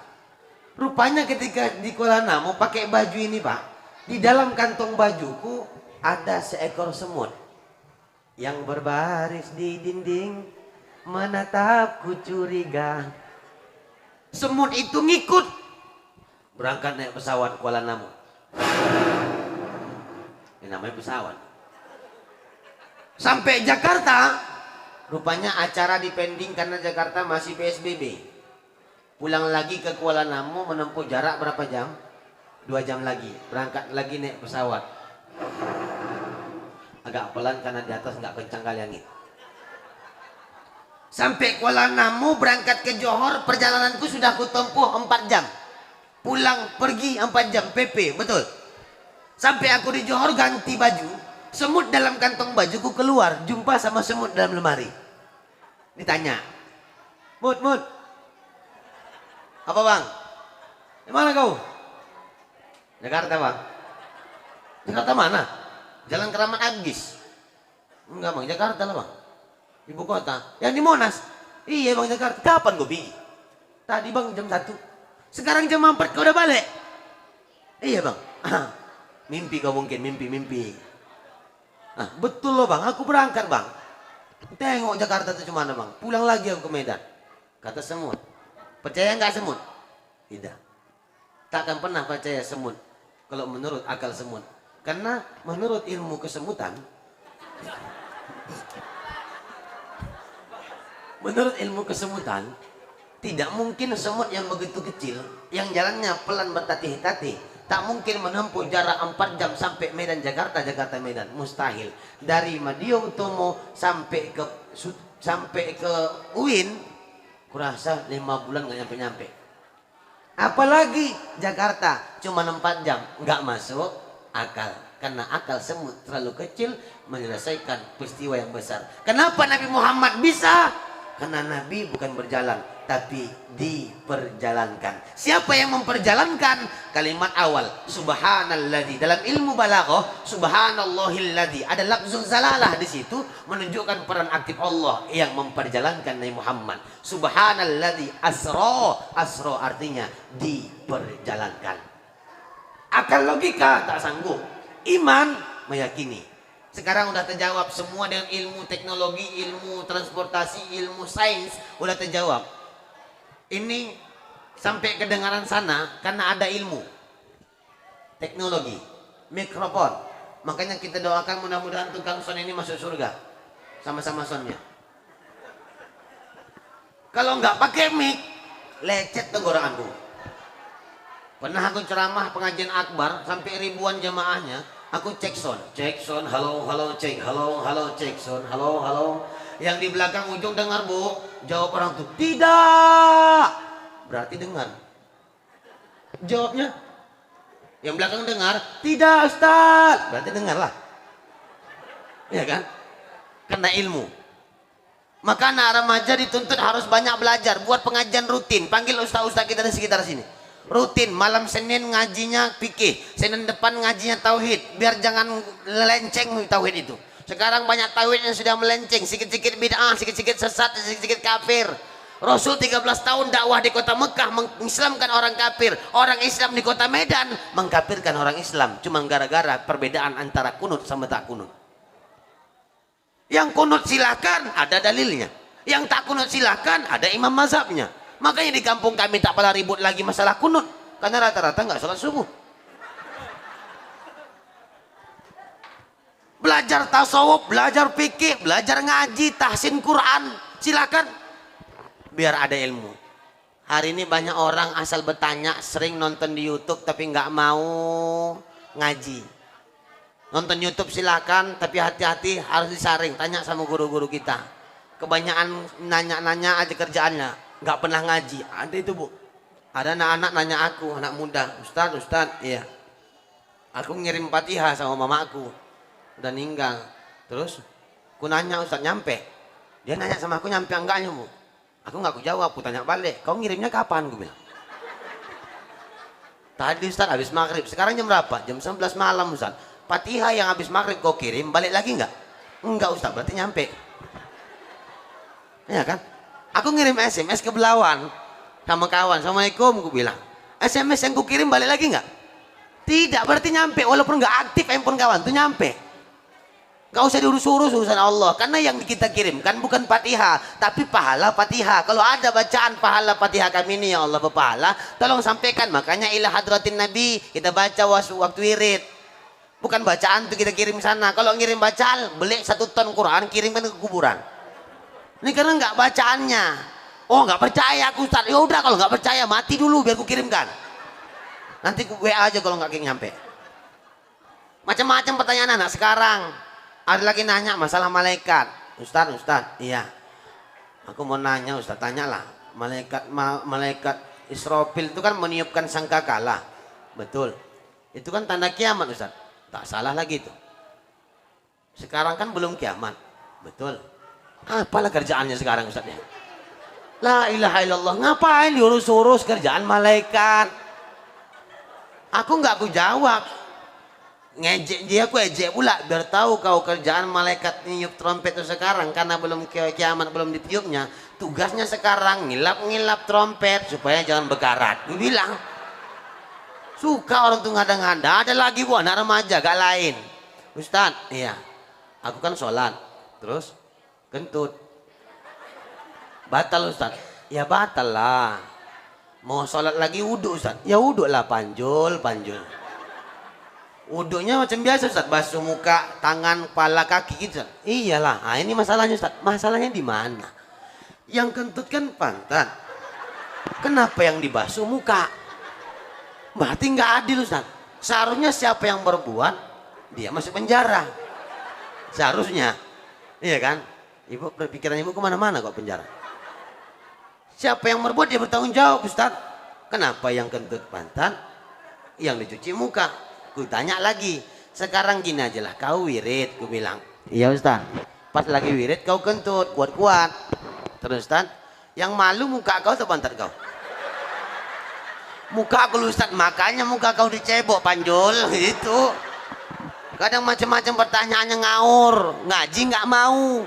Rupanya ketika di Kuala Namu pakai baju ini Pak, di dalam kantong bajuku ada seekor semut yang berbaris di dinding menatapku curiga. Semut itu ngikut. Berangkat naik pesawat Kuala Namu. Ini namanya pesawat. Sampai Jakarta, rupanya acara dipending karena Jakarta masih PSBB. Pulang lagi ke Kuala Namu menempuh jarak berapa jam? 2 jam lagi. Berangkat lagi naik pesawat. Agak pelan karena di atas nggak kencang kali angin. Sampai Kuala Namu berangkat ke Johor, perjalananku sudah kutempuh 4 jam. Pulang pergi 4 jam PP, betul. Sampai aku di Johor ganti baju, semut dalam kantong bajuku keluar, jumpa sama semut dalam lemari. Ditanya, Mut, apa Bang? Di mana kau? Jakarta Bang. Jakarta mana? Jalan Keramat Agis. Enggak Bang, Jakarta lah Bang. Ibu kota. Yang di Monas. Iya Bang, Jakarta. Kapan gue pergi? Tadi Bang jam 1. Sekarang jam 4 kau udah balik. Iya bang. Mimpi kau mungkin, mimpi. Betul loh bang, aku berangkat bang. Tengok Jakarta itu cuma bang. Pulang lagi aku ke Medan. Kata semut. Percaya nggak semut? Tidak. Takkan pernah percaya semut. Kalau menurut akal semut. Karena menurut ilmu kesemutan. Menurut ilmu kesemutan. Tidak mungkin semut yang begitu kecil. Yang jalannya pelan bertatih-tatih. Tak mungkin menempuh jarak 4 jam sampai Medan Jakarta, Jakarta Medan, mustahil. Dari Madio Utomo sampai ke UIN, kurasa 5 bulan nggak nyampe. Apalagi Jakarta cuma 4 jam, nggak masuk akal. Karena akal semut terlalu kecil menyelesaikan peristiwa yang besar. Kenapa Nabi Muhammad bisa? Karena Nabi bukan berjalan, tapi diperjalankan. Siapa yang memperjalankan? Kalimat awal subhanalladzi. Dalam ilmu balaghah, subhanallahilladzi ada lafzul zalalah di situ menunjukkan peran aktif Allah yang memperjalankan Nabi Muhammad. Subhanalladzi asra artinya diperjalankan. Akal logika tak sanggup, iman meyakini. Sekarang udah terjawab semua dengan ilmu teknologi, ilmu transportasi, ilmu sains udah terjawab. Ini sampai kedengaran sana karena ada ilmu teknologi, mikrofon. Makanya kita doakan mudah-mudahan tukang sound ini masuk surga sama-sama soundnya. Kalau nggak pakai mic, lecet tenggorokanku. Pernah aku ceramah pengajian akbar sampai ribuan jamaahnya. Aku cek sound, halo, cek, halo, cek sound, halo. Yang di belakang ujung dengar bu, jawab orang tuh tidak, berarti dengar. Jawabnya, yang belakang dengar, tidak Ustaz, berarti dengar lah, ya kan? Karena ilmu. Maka anak remaja dituntut harus banyak belajar, buat pengajian rutin, panggil ustaz-ustaz kita di sekitar sini. Rutin, malam Senin ngajinya fikih, Senin depan ngajinya tauhid, biar jangan melenceng tauhid itu. Sekarang banyak tauhid yang sudah melenceng, sikit-sikit bid'ah, sikit-sikit sesat, sikit-sikit kafir. Rasul 13 tahun dakwah di kota Mekah mengislamkan orang kafir, orang Islam di kota Medan mengkafirkan orang Islam, cuma gara-gara perbedaan antara kunut sama tak kunut. Yang kunut silakan, ada dalilnya. Yang tak kunut silakan, ada imam mazhabnya. Makanya di kampung kami tak pernah ribut lagi masalah kunut, karena rata-rata nggak sholat subuh. Belajar tasawuf, belajar fikih, belajar ngaji, tahsin Quran, silakan, biar ada ilmu. Hari ini banyak orang asal bertanya, sering nonton di YouTube tapi nggak mau ngaji. Nonton YouTube silakan, tapi hati-hati harus disaring, tanya sama guru-guru kita. Kebanyakan nanya-nanya aja kerjaannya. Nggak pernah ngaji. Ada itu bu, ada anak-anak nanya aku, anak muda, Ustaz, iya, aku ngirim Fatihah sama mamaku udah meninggal, terus aku nanya Ustaz nyampe, dia nanya sama aku nyampe enggaknya bu, aku nggak aku jawab, aku tanya balik, kau ngirimnya kapan? Gue bilang tadi Ustaz habis maghrib. Sekarang jam berapa? Jam 11 malam Ustaz. Fatihah yang habis maghrib kau kirim balik lagi nggak? Enggak Ustaz, berarti nyampe, ya kan? Aku ngirim SMS ke Belawan sama kawan, Assalamualaikum, gue bilang. SMS yang gue kirim balik lagi nggak? Tidak, berarti nyampe. Walaupun nggak aktif handphone kawan tuh nyampe. Gak usah diurus-urus urusan Allah. Karena yang kita kirimkan bukan Fatihah, tapi pahala Fatihah. Kalau ada bacaan pahala Fatihah kami ini ya Allah berpahala, tolong sampaikan. Makanya ila hadratin Nabi kita baca waktu wirid. Bukan bacaan tuh kita kirim sana. Kalau ngirim bacaan, beli 1 ton Quran kirimkan ke kuburan. Ini karena nggak bacaannya. Oh nggak percaya aku Ustaz. Ya udah kalau nggak percaya mati dulu biar aku kirimkan. Nanti WA aja kalau nggak nyampe. Macam-macam pertanyaan anak sekarang. Ada lagi nanya masalah malaikat. Ustaz, iya. Aku mau nanya Ustaz, tanyalah. Malaikat Israfil itu kan meniupkan sangkakala. Betul. Itu kan tanda kiamat Ustaz. Tak salah lagi itu. Sekarang kan belum kiamat. Betul. Apalah kerjaannya sekarang Ustaz ya? La ilaha illallah, ngapain diurus-urus kerjaan malaikat? Aku nggak aku jawab, ngejek dia, aku ejek pula biar tahu kau kerjaan malaikat niup trompet itu sekarang karena belum kiamat belum ditiupnya. Tugasnya sekarang ngilap-ngilap trompet supaya jangan bekarat. Gue bilang Suka orang tuh ngada-ngada. Ada lagi bu, anak remaja gak lain. Ustad, iya. Aku kan sholat. Terus kentut. Batal Ustad. Ya batal lah. Mau sholat lagi wudhu Ustad. Ya wudhu lah, panjul. Wudhunya macam biasa Ustad. Basuh muka, tangan, kepala, kaki gitu Ustad. Iyalah. Nah, ini masalahnya Ustad. Masalahnya di mana? Yang kentut kan pantat. Kenapa yang dibasuh muka? Berarti nggak adil Ustaz. Seharusnya siapa yang berbuat dia masuk penjara. Seharusnya, iya kan? Ibu pikiran ibu kemana-mana kok penjara. Siapa yang berbuat dia bertanggung jawab Ustaz. Kenapa yang kentut pantat, yang dicuci muka? Ku tanya lagi. Sekarang gini aja lah, kau wirid, ku bilang. Iya Ustaz. Pas lagi wirid kau kentut, kuat-kuat. Terus Ustaz, yang malu muka kau atau pantat kau? Muka aku Ustaz, makanya muka kau dicebok panjul gitu. Kadang macam-macam pertanyaannya ngaur, ngaji nggak mau.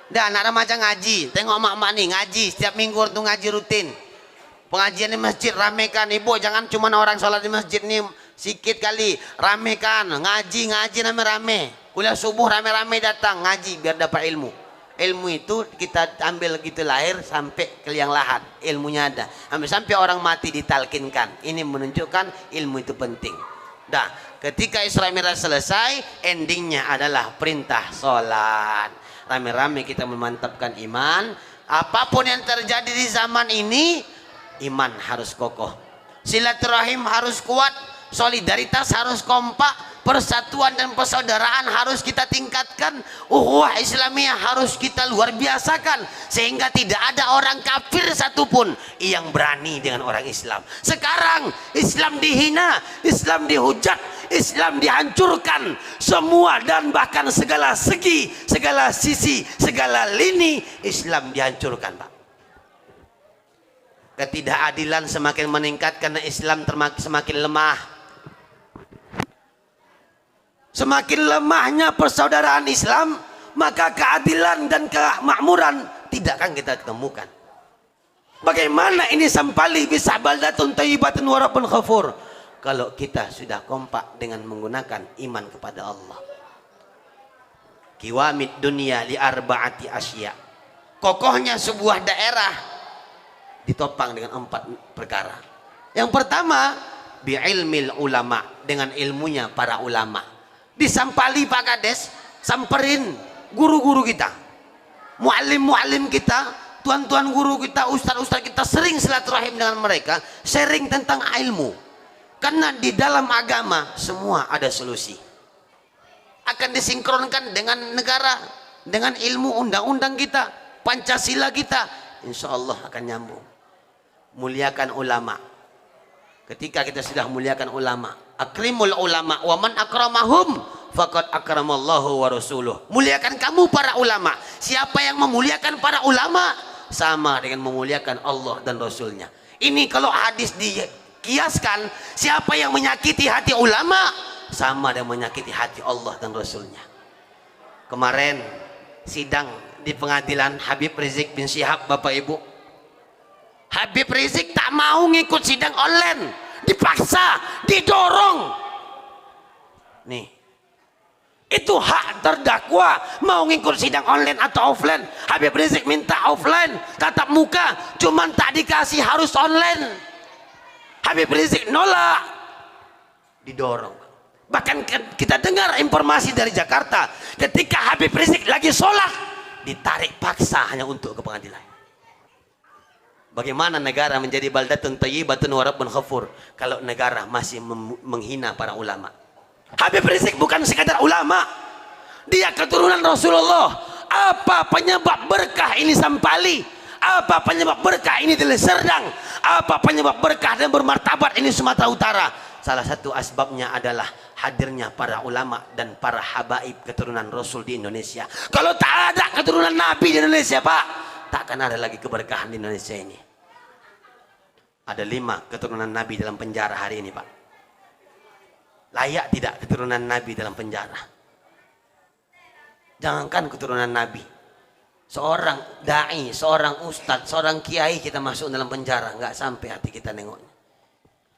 Dan anak remaja ngaji, tengok mak-mak nih ngaji setiap minggu tuh ngaji rutin. Pengajian di masjid ramekan, ibu jangan cuma orang sholat di masjid nih sikit kali, ramekan, ngaji namanya rame. Kuliah subuh rame-rame datang ngaji biar dapat ilmu. Ilmu itu kita ambil gitu lahir sampai ke liang lahat, ilmunya ada. Sampai orang mati ditalkinkan. Ini menunjukkan ilmu itu penting. Dah, ketika Isra Mi'raj selesai, endingnya adalah perintah sholat. Rame-rame kita memantapkan iman. Apapun yang terjadi di zaman ini, iman harus kokoh. Silaturahim harus kuat, solidaritas harus kompak. Persatuan dan persaudaraan harus kita tingkatkan. Ukhuwah Islamiyah harus kita luar biasakan. Sehingga tidak ada orang kafir satupun yang berani dengan orang Islam. Sekarang Islam dihina, Islam dihujat, Islam dihancurkan. Semua dan bahkan segala segi, segala sisi, segala lini Islam dihancurkan Pak. Ketidakadilan semakin meningkat karena Islam semakin lemah. Semakin lemahnya persaudaraan Islam, maka keadilan dan kemakmuran tidak akan kita temukan. Bagaimana ini sampali bisa baldatun thayyibatun wa rabbun ghafur? Kalau kita sudah kompak dengan menggunakan iman kepada Allah. Kiwamid dunia li arba'ati asya. Kokohnya sebuah daerah ditopang dengan 4 perkara. Yang pertama, bi'ilmil ulama, dengan ilmunya para ulama. Disampali Pak Kades, samperin guru-guru kita, muallim-muallim kita, tuan-tuan guru kita, ustaz-ustaz kita, sering silaturahim dengan mereka, sharing tentang ilmu. Karena di dalam agama semua ada solusi. Akan disinkronkan dengan negara, dengan ilmu undang-undang kita, Pancasila kita, insya Allah akan nyambung. Muliakan ulama. Ketika kita sudah muliakan ulama, akrimul ulama wa man akramahum faqad akramallahu wa rasuluh. Muliakan kamu para ulama. Siapa yang memuliakan para ulama sama dengan memuliakan Allah dan Rasulnya. Ini kalau hadis dikiaskan, siapa yang menyakiti hati ulama sama dengan menyakiti hati Allah dan Rasulnya. Kemarin sidang di pengadilan Habib Rizik bin Syihab, Bapak Ibu. Habib Rizik tak mau ngikut sidang online, dipaksa, didorong. Nih, itu hak terdakwa mau ngikut sidang online atau offline. Habib Rizik minta offline, tatap muka, cuman tak dikasih harus online. Habib Rizik nolak, didorong. Bahkan kita dengar informasi dari Jakarta, ketika Habib Rizik lagi sholat, ditarik paksa hanya untuk ke pengadilan. Bagaimana negara menjadi baldatun thayyibatun wa rabbun ghafur kalau negara masih menghina para ulama? Habib Rizik bukan sekadar ulama, dia keturunan Rasulullah. Apa penyebab berkah ini Sampali? Apa penyebab berkah ini Deli Serdang? Apa penyebab berkah dan bermartabat ini Sumatera Utara? Salah satu asbabnya adalah hadirnya para ulama dan para habaib keturunan Rasul di Indonesia. Kalau tak ada keturunan Nabi di Indonesia Pak, tak akan ada lagi keberkahan di Indonesia ini. Ada 5 keturunan Nabi dalam penjara hari ini Pak. Layak tidak keturunan Nabi dalam penjara? Jangankan keturunan Nabi, seorang da'i, seorang ustadz, seorang kiai kita masuk dalam penjara, nggak sampai hati kita nengoknya.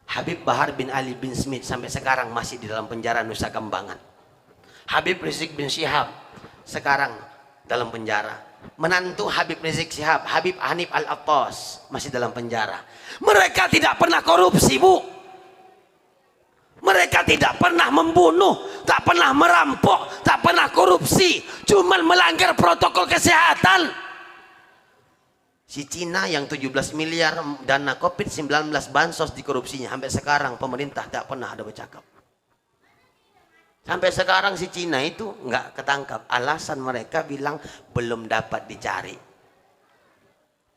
Habib Bahar bin Ali bin Smith sampai sekarang masih di dalam penjara Nusa Kambangan. Habib Rizik bin Syihab sekarang dalam penjara. Menantu Habib Rizik Syihab, Habib Hanif Al-Attas, masih dalam penjara. Mereka tidak pernah korupsi, Bu. Mereka tidak pernah membunuh, tak pernah merampok, tak pernah korupsi, cuman melanggar protokol kesehatan. Si Cina yang 17 miliar dana COVID-19 bansos dikorupsinya, sampai sekarang pemerintah tak pernah ada bercakap. Sampai sekarang si Cina itu nggak ketangkap. Alasan mereka bilang belum dapat dicari.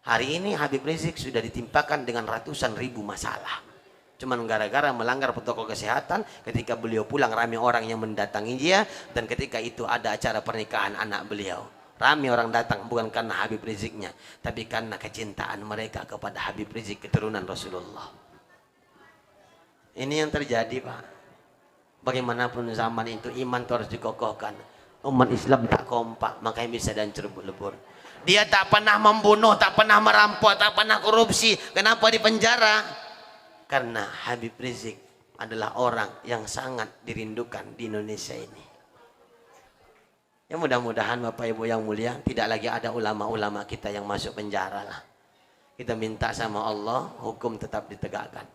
Hari ini Habib Rizik sudah ditimpakan dengan ratusan ribu masalah. Cuman gara-gara melanggar protokol kesehatan, ketika beliau pulang ramai orang yang mendatangi dia, dan ketika itu ada acara pernikahan anak beliau. Ramai orang datang bukan karena Habib Riziknya, tapi karena kecintaan mereka kepada Habib Rizik, keturunan Rasulullah. Ini yang terjadi, Pak. Bagaimanapun zaman itu iman itu harus dikokohkan. Umat Islam tak kompak, makanya bisa hancur lebur. Dia tak pernah membunuh, tak pernah merampok, tak pernah korupsi. Kenapa di penjara? Karena Habib Rizik adalah orang yang sangat dirindukan di Indonesia ini. Ya mudah-mudahan Bapak Ibu yang mulia, tidak lagi ada ulama-ulama kita yang masuk penjara lah. Kita minta sama Allah, hukum tetap ditegakkan.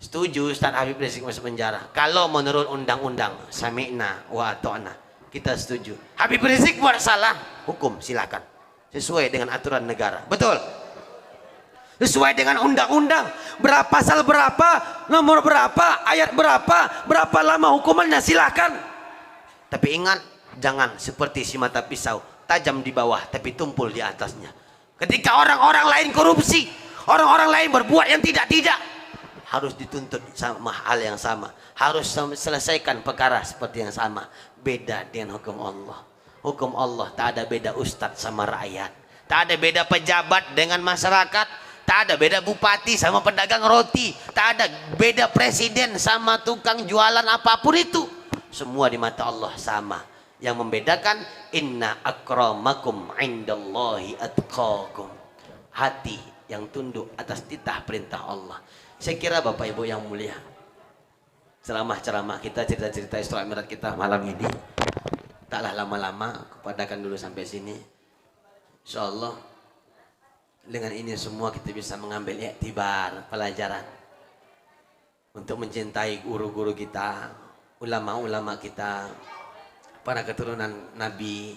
Setuju Ustaz Habib Rizik masuk penjara. Kalau menurut undang-undang, sami'na wa ata'na, kita setuju. Habib Rizik buat salah, hukum silakan. Sesuai dengan aturan negara. Betul? Sesuai dengan undang-undang, berapa pasal berapa, nomor berapa, ayat berapa lama hukumannya, silahkan. Tapi ingat, jangan seperti si mata pisau, tajam di bawah tapi tumpul di atasnya. Ketika orang-orang lain korupsi, orang-orang lain berbuat yang tidak, harus dituntut sama hal yang sama, harus selesaikan perkara seperti yang sama. Beda dengan hukum Allah. Hukum Allah tak ada beda ustadz sama rakyat, tak ada beda pejabat dengan masyarakat, tak ada beda bupati sama pedagang roti, tak ada beda presiden sama tukang jualan apapun itu. Semua di mata Allah sama. Yang membedakan, inna akramakum indallahi atqakum. Hati yang tunduk atas titah perintah Allah. Saya kira Bapak Ibu yang mulia, ceramah-ceramah kita, cerita-cerita Isra Mi'raj kita malam ini taklah lama-lama, kepadakan dulu sampai sini. Insyaallah dengan ini semua kita bisa mengambil iktibar, pelajaran untuk mencintai guru-guru kita, ulama-ulama kita, para keturunan Nabi,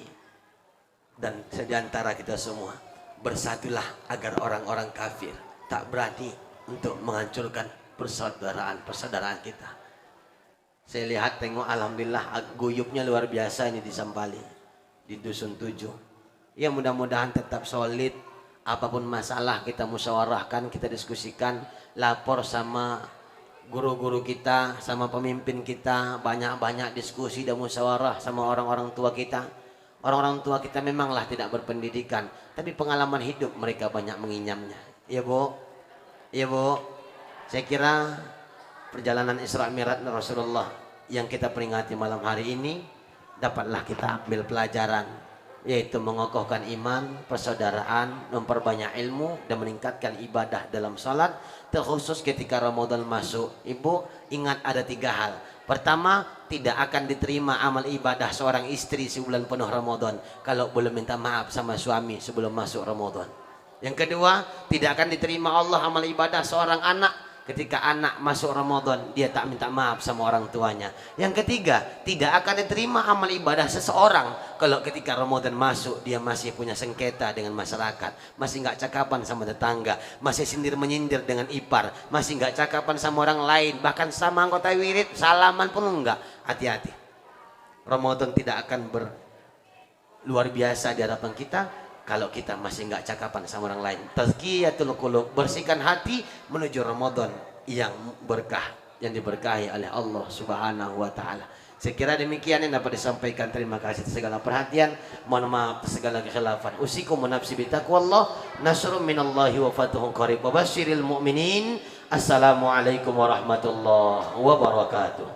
dan sediantara kita semua bersatulah agar orang-orang kafir tak berani untuk menghancurkan persaudaraan kita. Saya lihat, tengok, alhamdulillah guyupnya luar biasa ini di Sampali, di Dusun 7. Ya mudah-mudahan tetap solid. Apapun masalah kita musyawarahkan, kita diskusikan, lapor sama guru-guru kita, sama pemimpin kita, banyak-banyak diskusi dan musyawarah sama orang-orang tua kita. Orang-orang tua kita memanglah tidak berpendidikan, tapi pengalaman hidup mereka banyak menginyamnya. Iya Bu, iya Bu. Saya kira perjalanan Isra Mi'raj Rasulullah yang kita peringati malam hari ini dapatlah kita ambil pelajaran, yaitu mengokohkan iman, persaudaraan, memperbanyak ilmu, dan meningkatkan ibadah dalam salat, terkhusus ketika Ramadan masuk. Ibu ingat ada 3 hal. Pertama, tidak akan diterima amal ibadah seorang istri sebulan penuh Ramadan kalau belum minta maaf sama suami sebelum masuk Ramadan. Yang kedua, tidak akan diterima Allah amal ibadah seorang anak ketika anak masuk Ramadan dia tak minta maaf sama orang tuanya. Yang ketiga, tidak akan diterima amal ibadah seseorang kalau ketika Ramadan masuk dia masih punya sengketa dengan masyarakat, masih nggak cakapan sama tetangga, masih sindir menyindir dengan ipar, masih nggak cakapan sama orang lain, bahkan sama anggota wirid salaman pun enggak. Hati-hati, Ramadan tidak akan luar biasa di hadapan kita kalau kita masih nggak cakapan sama orang lain. Tazkiyatul qulub, bersihkan hati menuju Ramadan yang berkah, yang diberkahi oleh Allah Subhanahu wa taala. Saya kira demikian yang dapat disampaikan. Terima kasih atas segala perhatian. Mohon maaf atas segala kekhilafan. Usikum nafsi bitaqwallah. Nasrun minallahi wa fatuhun qarib. Wa basyiril mu'minin. Assalamualaikum warahmatullahi wabarakatuh.